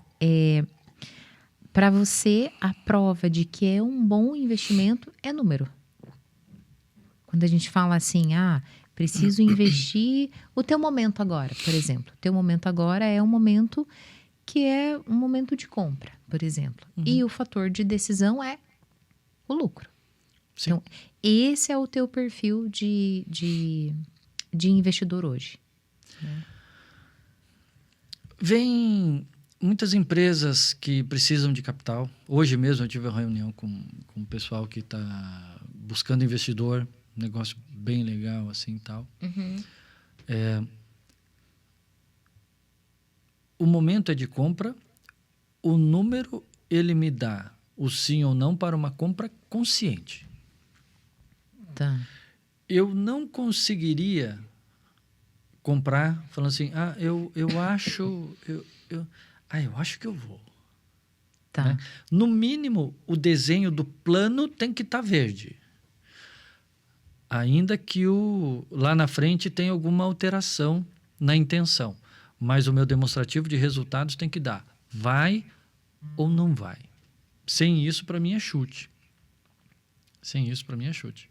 para você, a prova de que é um bom investimento é número. Quando a gente fala assim, preciso investir o teu momento agora, por exemplo. O teu momento agora é um momento que é um momento de compra, por exemplo. E o fator de decisão é o lucro. Sim. Então, esse é o teu perfil de investidor hoje. Né? muitas empresas que precisam de capital. Hoje mesmo eu tive uma reunião com o pessoal que está buscando investidor, um negócio bem legal assim e tal. O momento é de compra, o número ele me dá o sim ou não para uma compra consciente. Tá. Eu não conseguiria comprar falando assim, eu acho que eu vou. Tá. Né? No mínimo, o desenho do plano tem que estar verde. Ainda que lá na frente tenha alguma alteração na intenção. Mas o meu demonstrativo de resultados tem que dar. Vai ou não vai. Sem isso, para mim, é chute. Sem isso, para mim, é chute.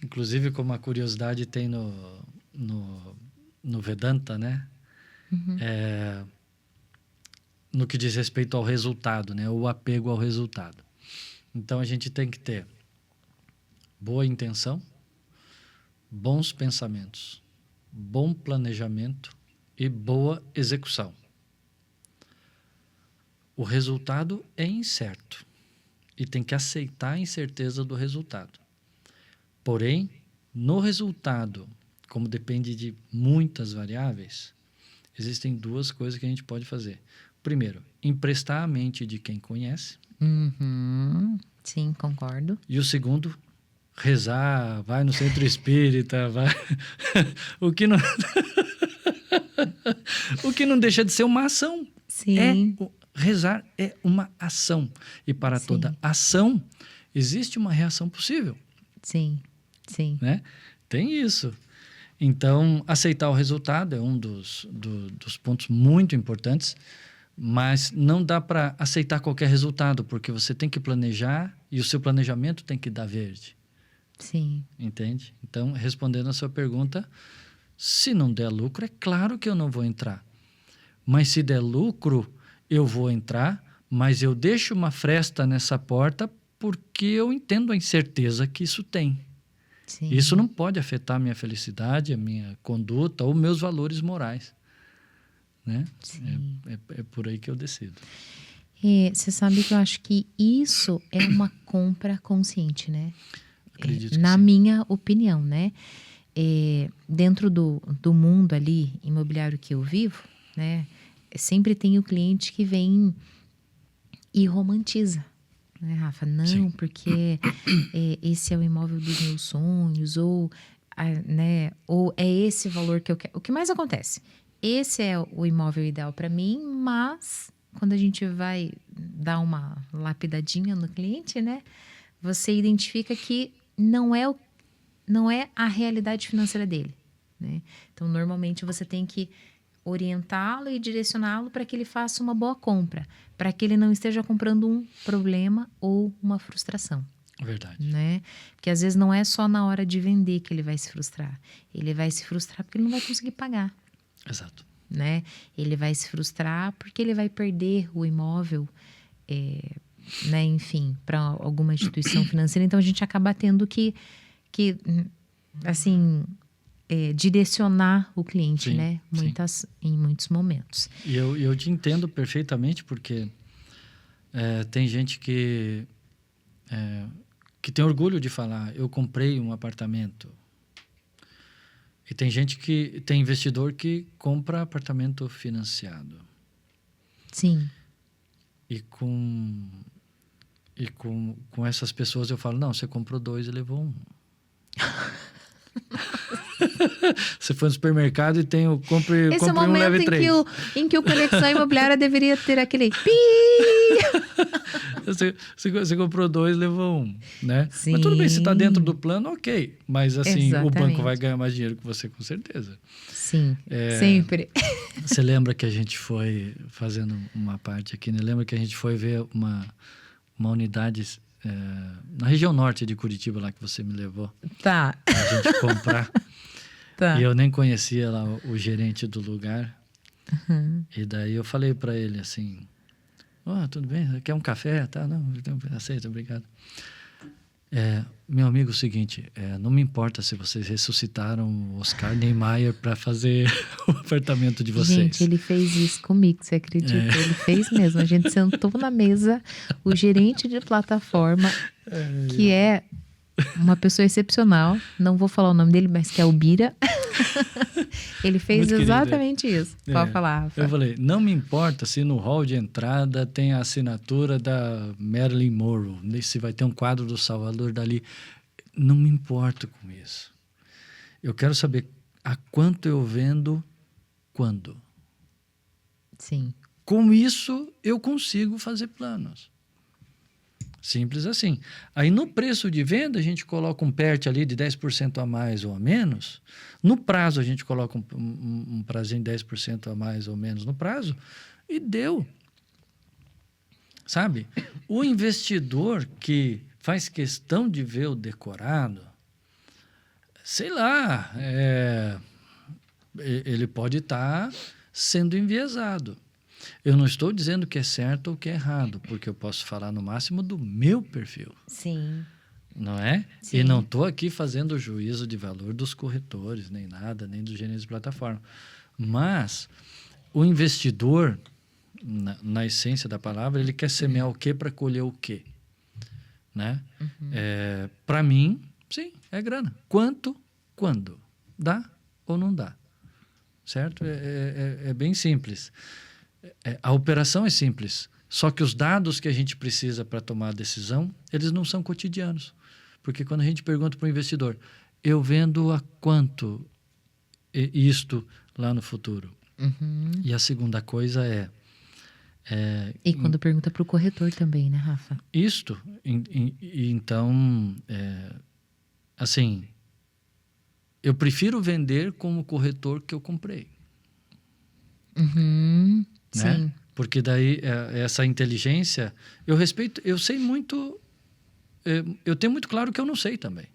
Inclusive, como a curiosidade tem no Vedanta, né? No que diz respeito ao resultado, né? O apego ao resultado. Então, a gente tem que ter boa intenção, bons pensamentos, bom planejamento e boa execução. O resultado é incerto e tem que aceitar a incerteza do resultado. Porém, no resultado, como depende de muitas variáveis, existem duas coisas que a gente pode fazer. Primeiro, emprestar a mente de quem conhece. Sim, concordo. E o segundo, rezar, vai no centro espírita, vai... o que não deixa de ser uma ação. Sim. Rezar é uma ação. E para toda ação, existe uma reação possível. Sim. Né? Tem isso. Então, aceitar o resultado é um dos pontos muito importantes, mas não dá para aceitar qualquer resultado, porque você tem que planejar e o seu planejamento tem que dar verde. Sim. Entende? Então, respondendo a sua pergunta, se não der lucro, é claro que eu não vou entrar. Mas se der lucro, eu vou entrar, mas eu deixo uma fresta nessa porta porque eu entendo a incerteza que isso tem. Sim. Isso não pode afetar a minha felicidade, a minha conduta ou meus valores morais. Né? É por aí que eu decido. Você sabe que eu acho que isso é uma compra consciente, né? Acredito que na sim. minha opinião, né? Dentro do mundo ali imobiliário que eu vivo, né? Sempre tem o cliente que vem e romantiza, né, Rafa? Não, Sim. porque esse é o imóvel dos meus sonhos, ou é esse valor que eu quero. O que mais acontece? Esse é o imóvel ideal para mim, mas quando a gente vai dar uma lapidadinha no cliente, né? Você identifica que não é a realidade financeira dele, né? Então, normalmente você tem que orientá-lo e direcioná-lo para que ele faça uma boa compra, para que ele não esteja comprando um problema ou uma frustração. Verdade. Né? Porque às vezes não é só na hora de vender que ele vai se frustrar. Ele vai se frustrar porque ele não vai conseguir pagar. Exato. Né? Ele vai se frustrar porque ele vai perder o imóvel, né? Enfim, para alguma instituição financeira. Então a gente acaba tendo que assim, direcionar o cliente, Sim, né? Em muitos momentos. E eu te entendo perfeitamente, porque tem gente que tem orgulho de falar, eu comprei um apartamento. E tem investidor que compra apartamento financiado. Sim. E com essas pessoas eu falo, não, você comprou 2 e levou 1. Você foi no supermercado e compre Esse é o um, leve momento 3. em que o Conexão Imobiliária deveria ter aquele pi. Você comprou 2, levou 1, né? Sim. Mas tudo bem, se está dentro do plano, ok. Mas assim, Exatamente. O banco vai ganhar mais dinheiro que você, com certeza. Sim, sempre. Você lembra que a gente foi, fazendo uma parte aqui, né? Lembra que a gente foi ver uma unidade na região norte de Curitiba, lá que você me levou. Tá. Pra gente comprar. Tá. E eu nem conhecia lá o gerente do lugar. Uhum. E daí eu falei para ele assim, tudo bem, quer um café? Tá, não, aceito, obrigado. Meu amigo, é o seguinte, não me importa se vocês ressuscitaram o Oscar Niemeyer para fazer o apartamento de vocês. Gente, ele fez isso comigo, você acredita? Ele fez mesmo. A gente sentou na mesa, o gerente de plataforma, que é uma pessoa excepcional, não vou falar o nome dele, mas que é o Bira. Ele fez Muito exatamente isso. Pode falar, Rafa. Eu falei, não me importa se no hall de entrada tem a assinatura da Marilyn Monroe, se vai ter um quadro do Salvador Dalí. Não me importo com isso. Eu quero saber a quanto eu vendo, quando. Sim. Com isso, eu consigo fazer planos. Simples assim. Aí no preço de venda a gente coloca um PERT ali de 10% a mais ou a menos. No prazo a gente coloca um prazinho de 10% a mais ou menos no prazo e deu. Sabe? O investidor que faz questão de ver o decorado, sei lá, ele pode estar sendo enviesado. Eu não estou dizendo que é certo ou que é errado, porque eu posso falar no máximo do meu perfil. Sim. Não é? Sim. E não estou aqui fazendo juízo de valor dos corretores, nem nada, nem dos gerentes de plataforma. Mas o investidor, na essência da palavra, ele quer semear o quê para colher o quê? Né? Para mim, sim, é grana. Quanto? Quando? Dá ou não dá? Certo? É bem simples. A operação é simples, só que os dados que a gente precisa para tomar a decisão, eles não são cotidianos. Porque quando a gente pergunta para o investidor, eu vendo a quanto isto lá no futuro? E a segunda coisa e quando pergunta para o corretor também, né, Rafa? Isto. Então, assim, eu prefiro vender como corretor que eu comprei. Né? Sim. Porque daí essa inteligência, eu respeito, eu sei muito, eu tenho muito claro que eu não sei também.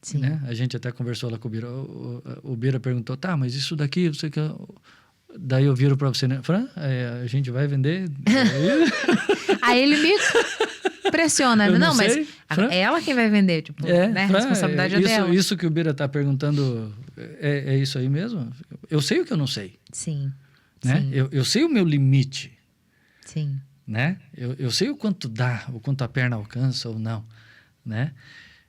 Sim. Né? A gente até conversou lá com o Bira, o Bira perguntou, tá, mas isso daqui, você que... Daí eu viro para você, né? Fran, a gente vai vender... Aí ele me pressiona, Eu não, sei, mas Fran? é ela quem vai vender, tipo, né? A Fran, responsabilidade é dela. Isso que o Bira está perguntando, é isso aí mesmo? Eu sei o que eu não sei. Sim. Né? Sim. Eu sei o meu limite. Sim. Né? Eu sei o quanto dá, o quanto a perna alcança ou não. Né?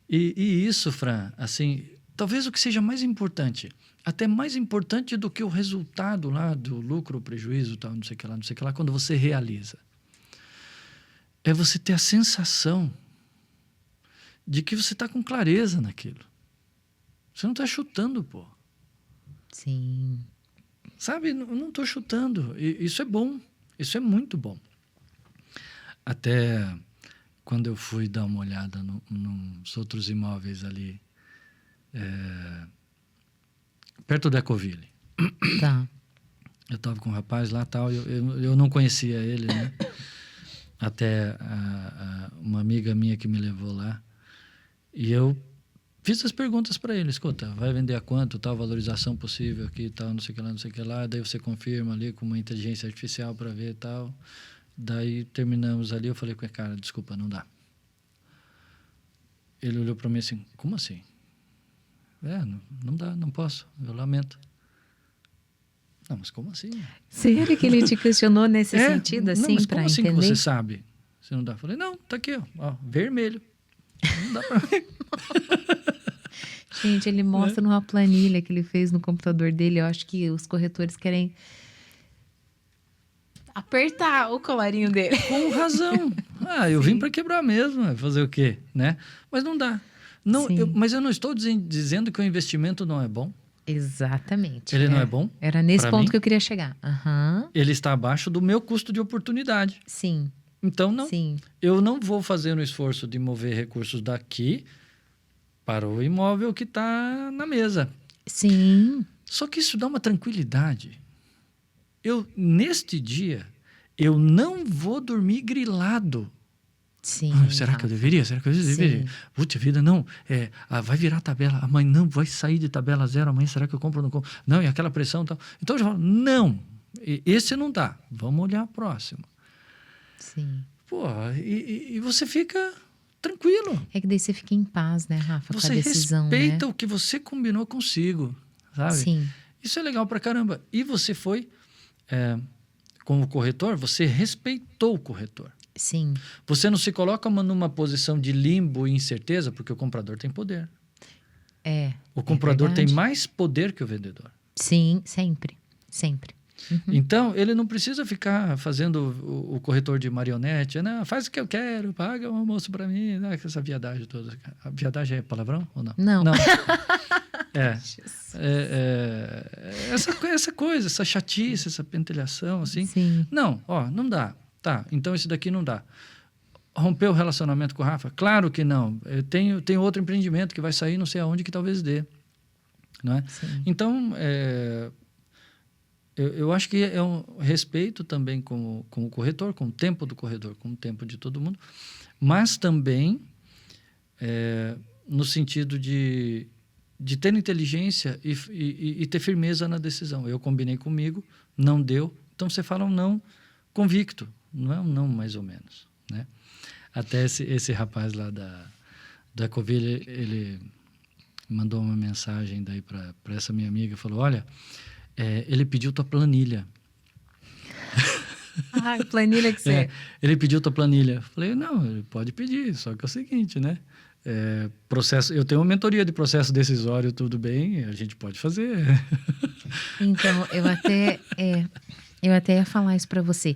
E isso, Fran, assim, talvez o que seja mais importante, até mais importante do que o resultado lá do lucro ou prejuízo, tal, não sei o que lá, quando você realiza. É você ter a sensação de que você está com clareza naquilo. Você não está chutando, pô. Sim. Sabe, não estou chutando. E isso é bom. Isso é muito bom. Até quando eu fui dar uma olhada nos outros imóveis ali, perto da Ecoville. Tá. Eu estava com um rapaz lá, tal, eu não conhecia ele, né? Até uma amiga minha que me levou lá. E eu fiz as perguntas para ele. Escuta, vai vender a quanto, tal, valorização possível aqui, tal, não sei o que lá. Daí você confirma ali com uma inteligência artificial para ver tal. Daí terminamos ali, eu falei com ele, cara, desculpa, não dá. Ele olhou para mim assim, como assim? Não dá, não posso, eu lamento. Não, mas como assim? Sério que ele te questionou nesse sentido, assim, para assim entender? Que você sabe? Você não dá? Eu falei, não, tá aqui, ó, vermelho. Não dá pra mim. Gente, ele mostra numa planilha que ele fez no computador dele. Eu acho que os corretores querem apertar o colarinho dele. Com razão. Eu vim para quebrar mesmo, fazer o quê? Né? Mas não dá. Não, mas eu não estou dizendo que o investimento não é bom. Exatamente. Ele não é bom? Era nesse ponto mim? que eu queria chegar. Ele está abaixo do meu custo de oportunidade. Sim. Então, não. Sim. Eu não vou fazer um esforço de mover recursos daqui para o imóvel que está na mesa. Sim. Só que isso dá uma tranquilidade. Neste dia, eu não vou dormir grilado. Sim. Será que eu deveria? Será que eu deveria? Puta vida, não. Vai virar tabela. Amanhã não, vai sair de tabela zero. Amanhã será que eu compro ou não compro? Não, e aquela pressão e tal. Então eu já falo, não. Esse não dá. Vamos olhar a próxima. Sim. Pô, e você fica tranquilo. É que daí você fica em paz, né, Rafa, com a Você decisão, respeita né? o que você combinou consigo, sabe? Sim, Isso é legal pra caramba. E você foi, como corretor, você respeitou o corretor. sim. Você não se coloca numa posição de limbo e incerteza, porque o comprador tem poder. É O comprador tem verdade. mais poder que o vendedor. Sim, sempre. Sempre. Uhum. Então, ele não precisa ficar fazendo o corretor de marionete. Não, faz o que eu quero, paga um almoço para mim. Não, essa viadagem toda. A viadagem é palavrão ou não? Não. Essa coisa, essa chatice, essa pentelhação, assim. Sim. Não, não dá. Tá, então esse daqui não dá. Rompeu o relacionamento com o Rafa? Claro que não. Eu tenho outro empreendimento que vai sair não sei aonde que talvez dê. Não é? Sim. Então, eu acho que é um respeito também com o corretor, com o tempo do corretor, com o tempo de todo mundo, mas também no sentido de ter inteligência e ter firmeza na decisão. Eu combinei comigo, não deu, então você fala um não convicto, não é um não mais ou menos, né? Até esse rapaz lá da Covilha, ele mandou uma mensagem daí para essa minha amiga, falou, olha, ele pediu tua planilha. Ai, planilha que você... Ele pediu tua planilha. Falei, não, ele pode pedir, só que é o seguinte, né? Processo, eu tenho uma mentoria de processo decisório, tudo bem, a gente pode fazer. Então, eu até ia falar isso para você.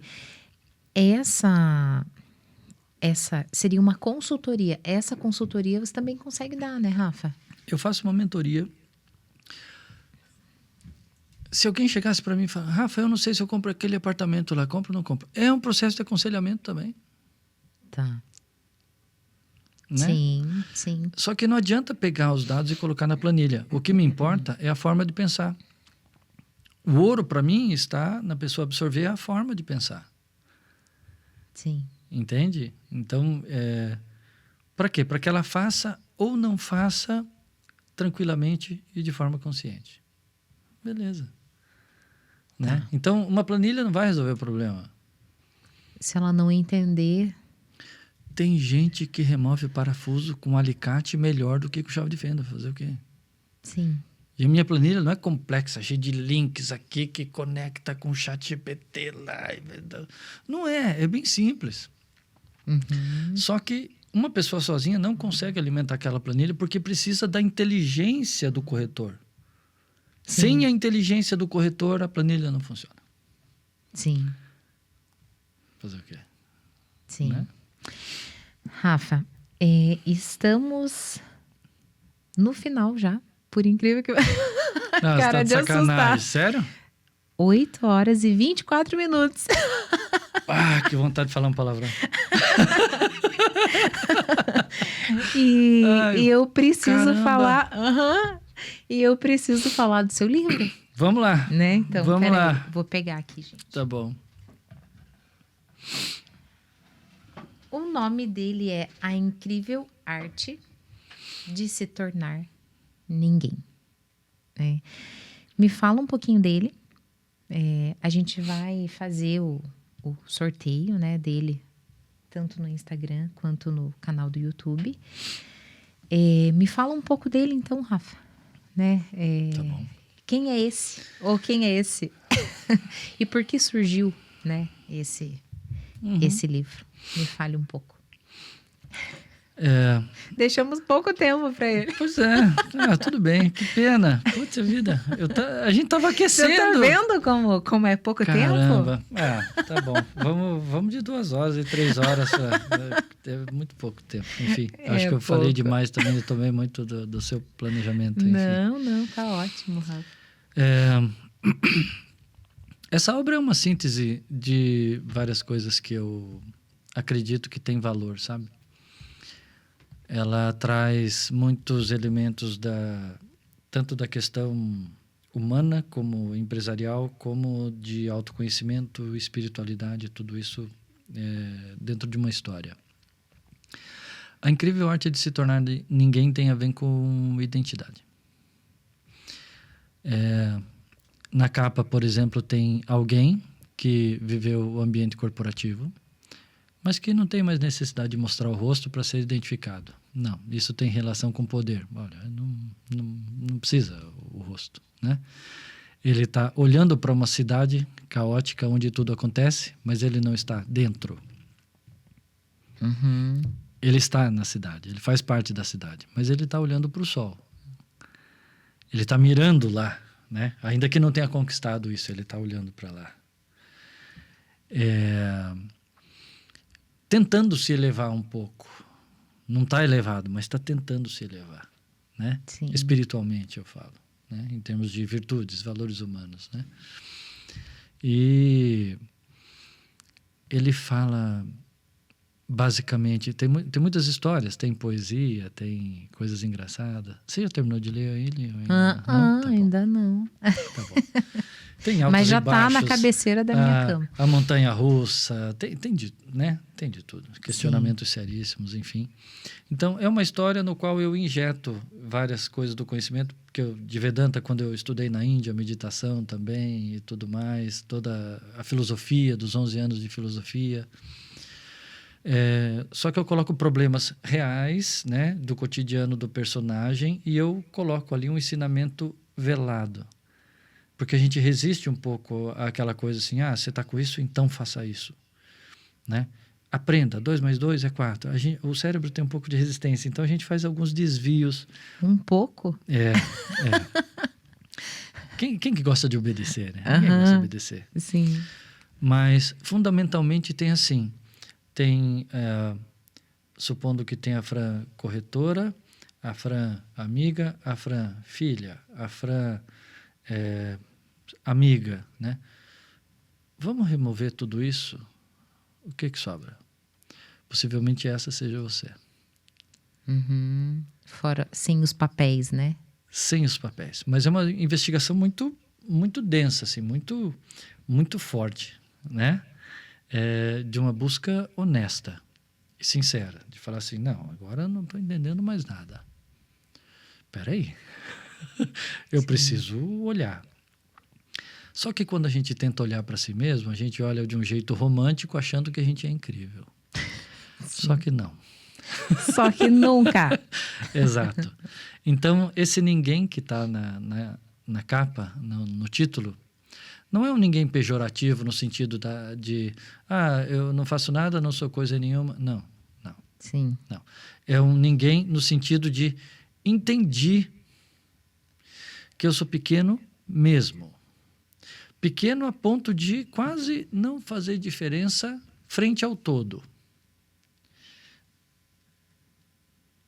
Essa seria uma consultoria. Essa consultoria você também consegue dar, né, Rafa? Eu faço uma mentoria. Se alguém chegasse para mim e falasse, Rafa, eu não sei se eu compro aquele apartamento lá, compro ou não compro. É um processo de aconselhamento também. Tá. Né? Sim, sim. Só que não adianta pegar os dados e colocar na planilha. O que me importa é a forma de pensar. O ouro, para mim, está na pessoa absorver a forma de pensar. Sim. Entende? Então, para quê? Para que ela faça ou não faça tranquilamente e de forma consciente. Beleza. Né? Tá. Então, uma planilha não vai resolver o problema. Se ela não entender... Tem gente que remove parafuso com alicate melhor do que com chave de fenda. Fazer o quê? Sim. E a minha planilha não é complexa, cheia de links aqui que conecta com o ChatGPT lá. Não é bem simples. Uhum. Só que uma pessoa sozinha não consegue alimentar aquela planilha porque precisa da inteligência do corretor. Sim. Sem a inteligência do corretor, a planilha não funciona. Sim. Fazer o quê? Sim. Né? Rafa, estamos no final já, por incrível que... Não, Cara, você de tá de sacanagem. assustar. Sério? 8 horas e 24 minutos. Que vontade de falar um palavrão. E eu preciso caramba. falar... E eu preciso falar do seu livro, Vamos lá. né? Então, Vamos lá. aí, vou pegar aqui, gente. Tá bom. O nome dele é A Incrível Arte de Se Tornar Ninguém. Me fala um pouquinho dele. A gente vai fazer o sorteio, né, dele, tanto no Instagram quanto no canal do YouTube. Me fala um pouco dele, então, Rafa. Né? Tá bom. Quem é esse? Ou quem é esse? E por que surgiu, né, esse livro? Me fale um pouco. Deixamos pouco tempo para ele. Pois é. Tudo bem. Que pena. Putz, vida. A gente tava aquecendo. Você tá vendo como é pouco Caramba. tempo? Tá bom. Vamos de 2 horas e 3 horas. É muito pouco tempo. Enfim, acho que eu falei demais também. Eu tomei muito do seu planejamento. Enfim. Não. Tá ótimo, Rafa. Essa obra é uma síntese de várias coisas que eu acredito que tem valor, sabe? Ela traz muitos elementos tanto da questão humana, como empresarial, como de autoconhecimento, espiritualidade, tudo isso dentro de uma história. A incrível arte de se tornar ninguém tem a ver com identidade. Na capa, por exemplo, tem alguém que viveu o ambiente corporativo, mas que não tem mais necessidade de mostrar o rosto para ser identificado. Não, isso tem relação com poder. Olha, não precisa o rosto, né? Ele está olhando para uma cidade caótica onde tudo acontece, mas ele não está dentro. Uhum. Ele está na cidade, ele faz parte da cidade, mas ele está olhando para o sol. Ele está mirando lá, né? Ainda que não tenha conquistado isso, ele está olhando para lá. Tentando se elevar um pouco. Não está elevado, mas está tentando se elevar, né? Sim. Espiritualmente, eu falo, né? Em termos de virtudes, valores humanos, né? E ele fala, basicamente, tem muitas histórias, tem poesia, tem coisas engraçadas. Você já terminou de ler ele? Tá ainda não. Tá bom. Tem altos Mas já e baixos, tá na cabeceira da minha cama. A montanha-russa, tem de tudo. Questionamentos seríssimos, enfim. Então, é uma história no qual eu injeto várias coisas do conhecimento, porque de Vedanta, quando eu estudei na Índia, meditação também e tudo mais, toda a filosofia, dos 11 anos de filosofia. Só que eu coloco problemas reais, né, do cotidiano do personagem, e eu coloco ali um ensinamento velado. Porque a gente resiste um pouco àquela coisa assim, você está com isso, então faça isso, né? Aprenda, 2 mais 2 é 4. O cérebro tem um pouco de resistência, então a gente faz alguns desvios. Um pouco? Quem que gosta de obedecer, né? Ninguém gosta de obedecer. Sim. Mas, fundamentalmente, tem assim, supondo que tem a Fran corretora, a Fran amiga, a Fran filha, a Fran amiga, né? Vamos remover tudo isso? O que sobra? Possivelmente essa seja você. Uhum. Fora, sem os papéis, né? Sem os papéis. Mas é uma investigação muito, muito densa, assim, muito, muito forte, né? De uma busca honesta e sincera, de falar assim, não, agora eu não estou entendendo mais nada. Espera aí. Eu preciso olhar. Só que quando a gente tenta olhar para si mesmo, a gente olha de um jeito romântico, achando que a gente é incrível. Sim. Só que não. Só que nunca. Exato. Então, esse ninguém que está na capa, no título, não é um ninguém pejorativo no sentido eu não faço nada, não sou coisa nenhuma. Não. Sim. Não. É um ninguém no sentido de entendi que eu sou pequeno mesmo. Pequeno a ponto de quase não fazer diferença frente ao todo.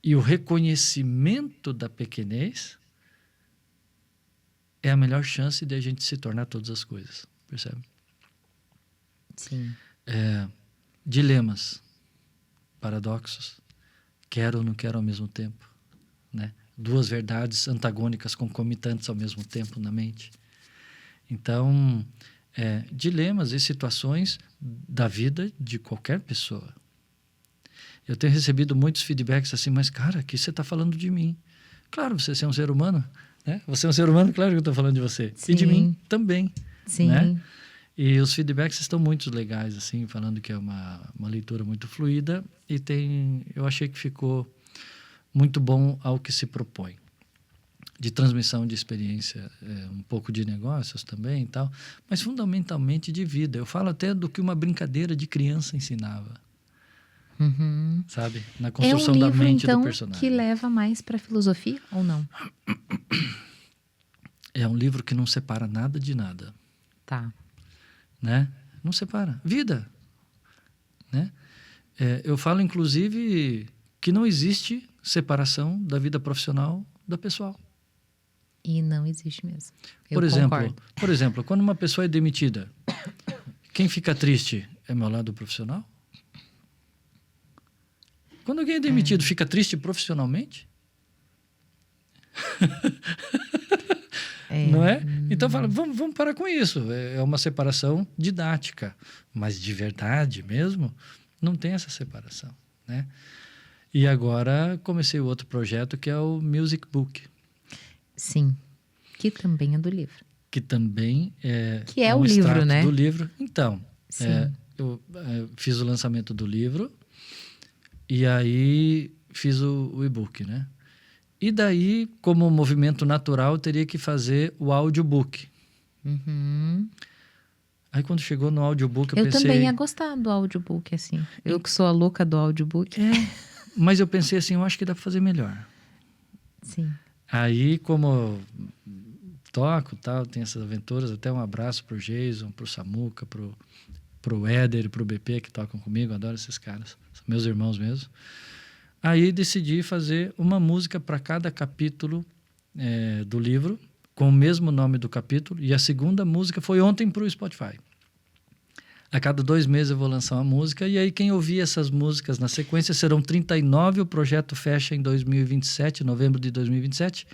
E o reconhecimento da pequenez é a melhor chance de a gente se tornar todas as coisas. Percebe? Sim. Dilemas, paradoxos, quero ou não quero ao mesmo tempo, né? 2 verdades antagônicas concomitantes ao mesmo tempo na mente. Então, dilemas e situações da vida de qualquer pessoa. Eu tenho recebido muitos feedbacks assim, mas cara, aqui você está falando de mim. Claro, você é um ser humano, né? Você é um ser humano, claro que eu estou falando de você. Sim. E de mim também. Sim. Né? E os feedbacks estão muito legais, assim, falando que é uma leitura muito fluida e eu achei que ficou muito bom ao que se propõe. De transmissão de experiência, um pouco de negócios também e tal, mas fundamentalmente de vida. Eu falo até do que uma brincadeira de criança ensinava. Uhum. Sabe? Na construção da mente então, do personagem. Que leva mais para a filosofia ou não? É um livro que não separa nada de nada. Tá. Né? Não separa. Vida. Né? Eu falo, inclusive, que não existe separação da vida profissional da pessoal. E não existe mesmo. Por exemplo, quando uma pessoa é demitida, quem fica triste é meu lado profissional? Quando alguém é demitido, fica triste profissionalmente? Não é? Então, vamos parar com isso. É uma separação didática. Mas de verdade mesmo, não tem essa separação. Né? E agora comecei o outro projeto, que é o Music Book. Sim, que também é do livro. Que também é o livro, né? Do livro. Então, eu fiz o lançamento do livro e aí fiz o e-book, né? E daí, como movimento natural, eu teria que fazer o audiobook. Uhum. Aí quando chegou no audiobook, eu pensei... também ia gostar do audiobook, assim. Eu que sou a louca do audiobook. Mas eu pensei assim, eu acho que dá para fazer melhor. Sim. Aí, como eu toco, tal, tem essas aventuras, até um abraço pro Jason, pro Samuca, pro Éder, pro BP, que tocam comigo, adoro esses caras, são meus irmãos mesmo. Aí decidi fazer uma música para cada capítulo do livro, com o mesmo nome do capítulo, e a segunda música foi ontem pro Spotify. A cada 2 meses eu vou lançar uma música, e aí quem ouvir essas músicas na sequência serão 39, o projeto fecha em 2027, novembro de 2027,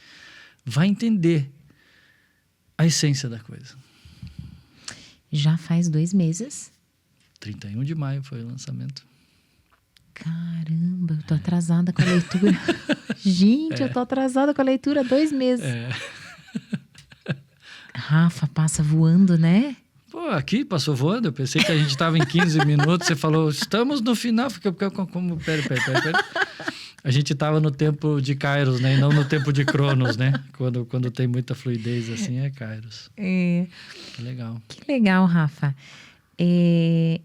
vai entender a essência da coisa. Já faz 2 meses? 31 de maio foi o lançamento. Caramba, eu tô atrasada com a leitura. Gente, eu tô atrasada com a leitura há 2 meses. Rafa, passa voando, né? Pô, aqui passou voando, eu pensei que a gente estava em 15 minutos, você falou, estamos no final, como, pera. A gente estava no tempo de Kairos, né, e não no tempo de Cronos, né, quando tem muita fluidez assim, é Kairos. Legal. Que legal, Rafa.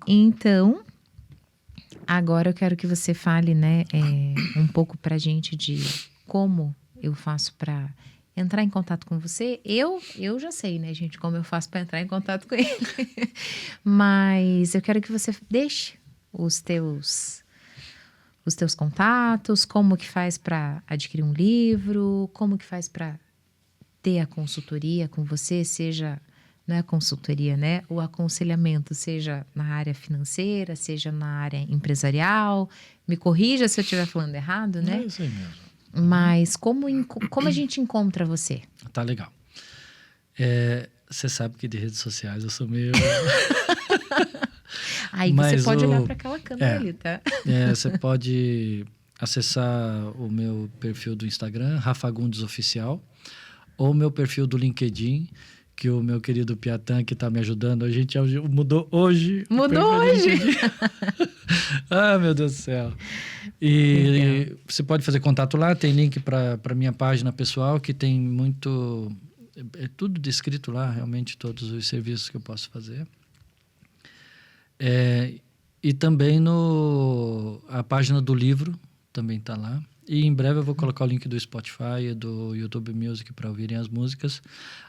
Então, agora eu quero que você fale, né, um pouco pra gente de como eu faço para entrar em contato com você. Eu já sei, né, gente, como eu faço para entrar em contato com ele. Mas eu quero que você deixe os teus contatos, como que faz para adquirir um livro, como que faz para ter a consultoria com você, seja, não é a consultoria, né, o aconselhamento, seja na área financeira, seja na área empresarial. Me corrija se eu estiver falando errado, né? É isso aí mesmo. Mas como a gente encontra você? Tá legal. Você sabe que de redes sociais eu sou meio... Aí você pode olhar para aquela câmera ali, tá? Você pode acessar o meu perfil do Instagram, Rafa Gundes Oficial, ou o meu perfil do LinkedIn, que o meu querido Piatan, que está me ajudando, a gente mudou hoje. Mudou hoje? Ah, meu Deus do céu. E você pode fazer contato lá, tem link para minha página pessoal, que tem muito... É tudo descrito lá, realmente, todos os serviços que eu posso fazer. E também a página do livro também está lá. E em breve eu vou colocar o link do Spotify e do YouTube Music para ouvirem as músicas.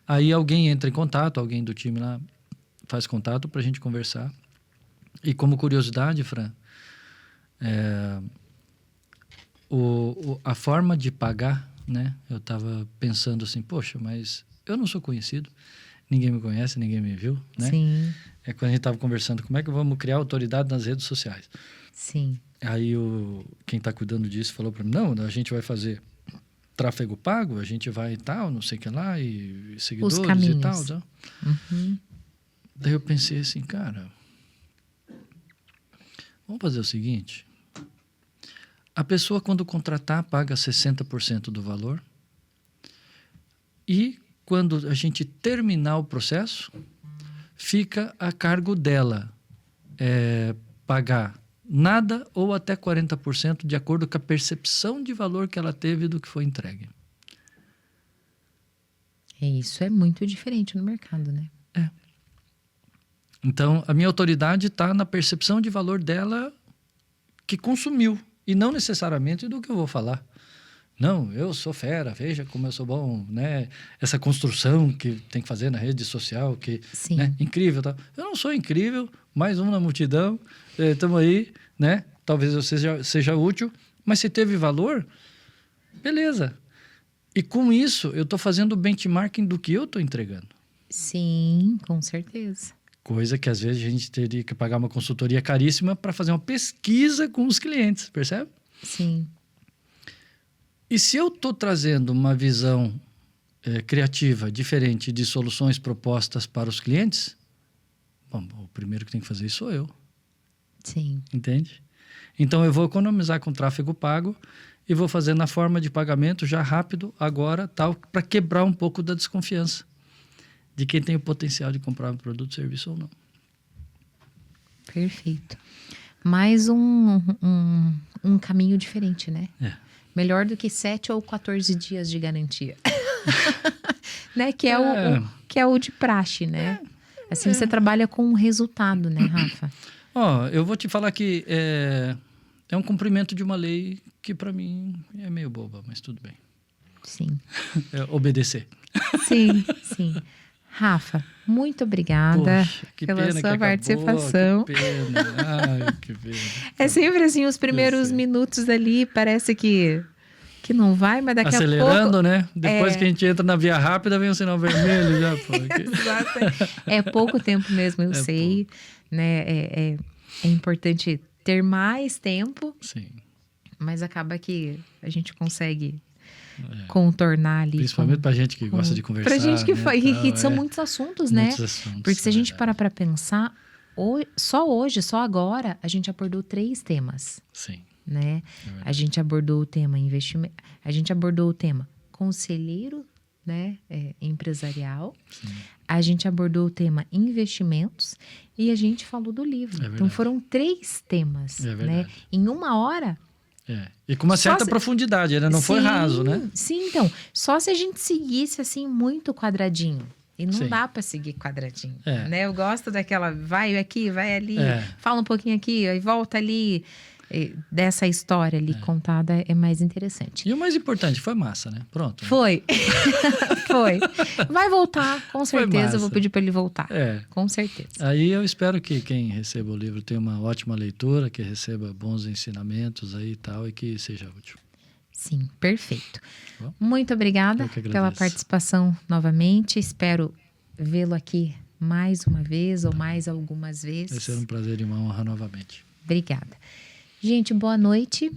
Aí alguém entra em contato, alguém do time lá faz contato para a gente conversar. E como curiosidade, Fran, a forma de pagar, né? Eu estava pensando assim, poxa, mas eu não sou conhecido, ninguém me conhece, ninguém me viu, né? Sim. Quando a gente estava conversando, como é que vamos criar autoridade nas redes sociais? Sim. Aí quem está cuidando disso falou para mim, não, a gente vai fazer tráfego pago, a gente vai e tal, não sei o que lá, e seguidores e tal. Uhum. Daí eu pensei assim, cara, vamos fazer o seguinte, a pessoa quando contratar paga 60% do valor e quando a gente terminar o processo, fica a cargo dela pagar nada ou até 40% de acordo com a percepção de valor que ela teve do que foi entregue. Isso é muito diferente no mercado, né? Então, a minha autoridade está na percepção de valor dela que consumiu e não necessariamente do que eu vou falar. Não, eu sou fera, veja como eu sou bom, né? Essa construção que tem que fazer na rede social, que né? Incrível. Tá? Eu não sou incrível, mais um na multidão, estamos aí, né? Talvez eu seja útil, mas se teve valor, beleza. E com isso, eu estou fazendo o benchmarking do que eu estou entregando. Sim, com certeza. Coisa que às vezes a gente teria que pagar uma consultoria caríssima para fazer uma pesquisa com os clientes, percebe? Sim. E se eu estou trazendo uma visão criativa, diferente de soluções propostas para os clientes, bom, o primeiro que tem que fazer isso sou eu. Sim. Entende? Então eu vou economizar com tráfego pago e vou fazer na forma de pagamento já rápido, agora, tal, para quebrar um pouco da desconfiança de quem tem o potencial de comprar um produto ou serviço ou não. Perfeito. Mais um caminho diferente, né? Melhor do que 7 ou 14 dias de garantia. Né? Que é o de praxe, né? Assim você trabalha com um resultado, né, Rafa? Eu vou te falar que é um cumprimento de uma lei que para mim é meio boba, mas tudo bem. Sim. Obedecer. Sim, sim. Rafa, muito obrigada pela sua participação. Que pena. Ai, que pena. É sempre assim, os primeiros minutos ali, parece que não vai, mas daqui a pouco... Acelerando, né? Depois que a gente entra na via rápida, vem o sinal vermelho já. Exato. É pouco tempo mesmo, eu sei. Pouco. Né? É importante ter mais tempo. Sim. Mas acaba que a gente consegue contornar ali. Principalmente pra gente que gosta de conversar. Pra gente que né? são muitos assuntos, né? Muitos assuntos. Porque se a gente parar pra pensar, só hoje, só agora, a gente abordou 3 temas. Sim. Né? A gente abordou o tema investimento, a gente abordou o tema conselheiro, né? Empresarial. Sim. A gente abordou o tema investimentos e a gente falou do livro. Então foram 3 temas, né? Em 1 hora. E com uma certa profundidade, né? Não foi raso, né? Sim, então. Só se a gente seguisse assim muito quadradinho. E não dá para seguir quadradinho, né? Eu gosto daquela, vai aqui, vai ali, fala um pouquinho aqui, aí volta ali. Dessa história ali contada é mais interessante. E o mais importante, foi massa, né? Pronto. Né? Foi. Foi. Vai voltar, com certeza. Eu vou pedir para ele voltar. Com certeza. Aí eu espero que quem receba o livro tenha uma ótima leitura, que receba bons ensinamentos aí e tal, e que seja útil. Sim, perfeito. Bom, muito obrigada pela participação novamente. Espero vê-lo aqui mais uma vez ou mais algumas vezes. Vai ser um prazer e uma honra novamente. Obrigada. Gente, boa noite.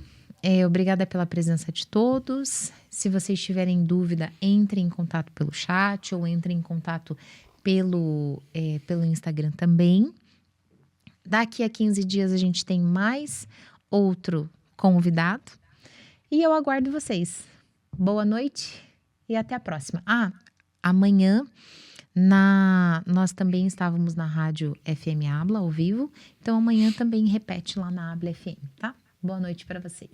Obrigada pela presença de todos. Se vocês tiverem dúvida, entrem em contato pelo chat ou entrem em contato pelo Instagram também. Daqui a 15 dias a gente tem mais outro convidado. E eu aguardo vocês. Boa noite e até a próxima. Amanhã nós também estávamos na rádio FM Habla ao vivo, então amanhã também repete lá na Habla FM, tá? Boa noite para vocês.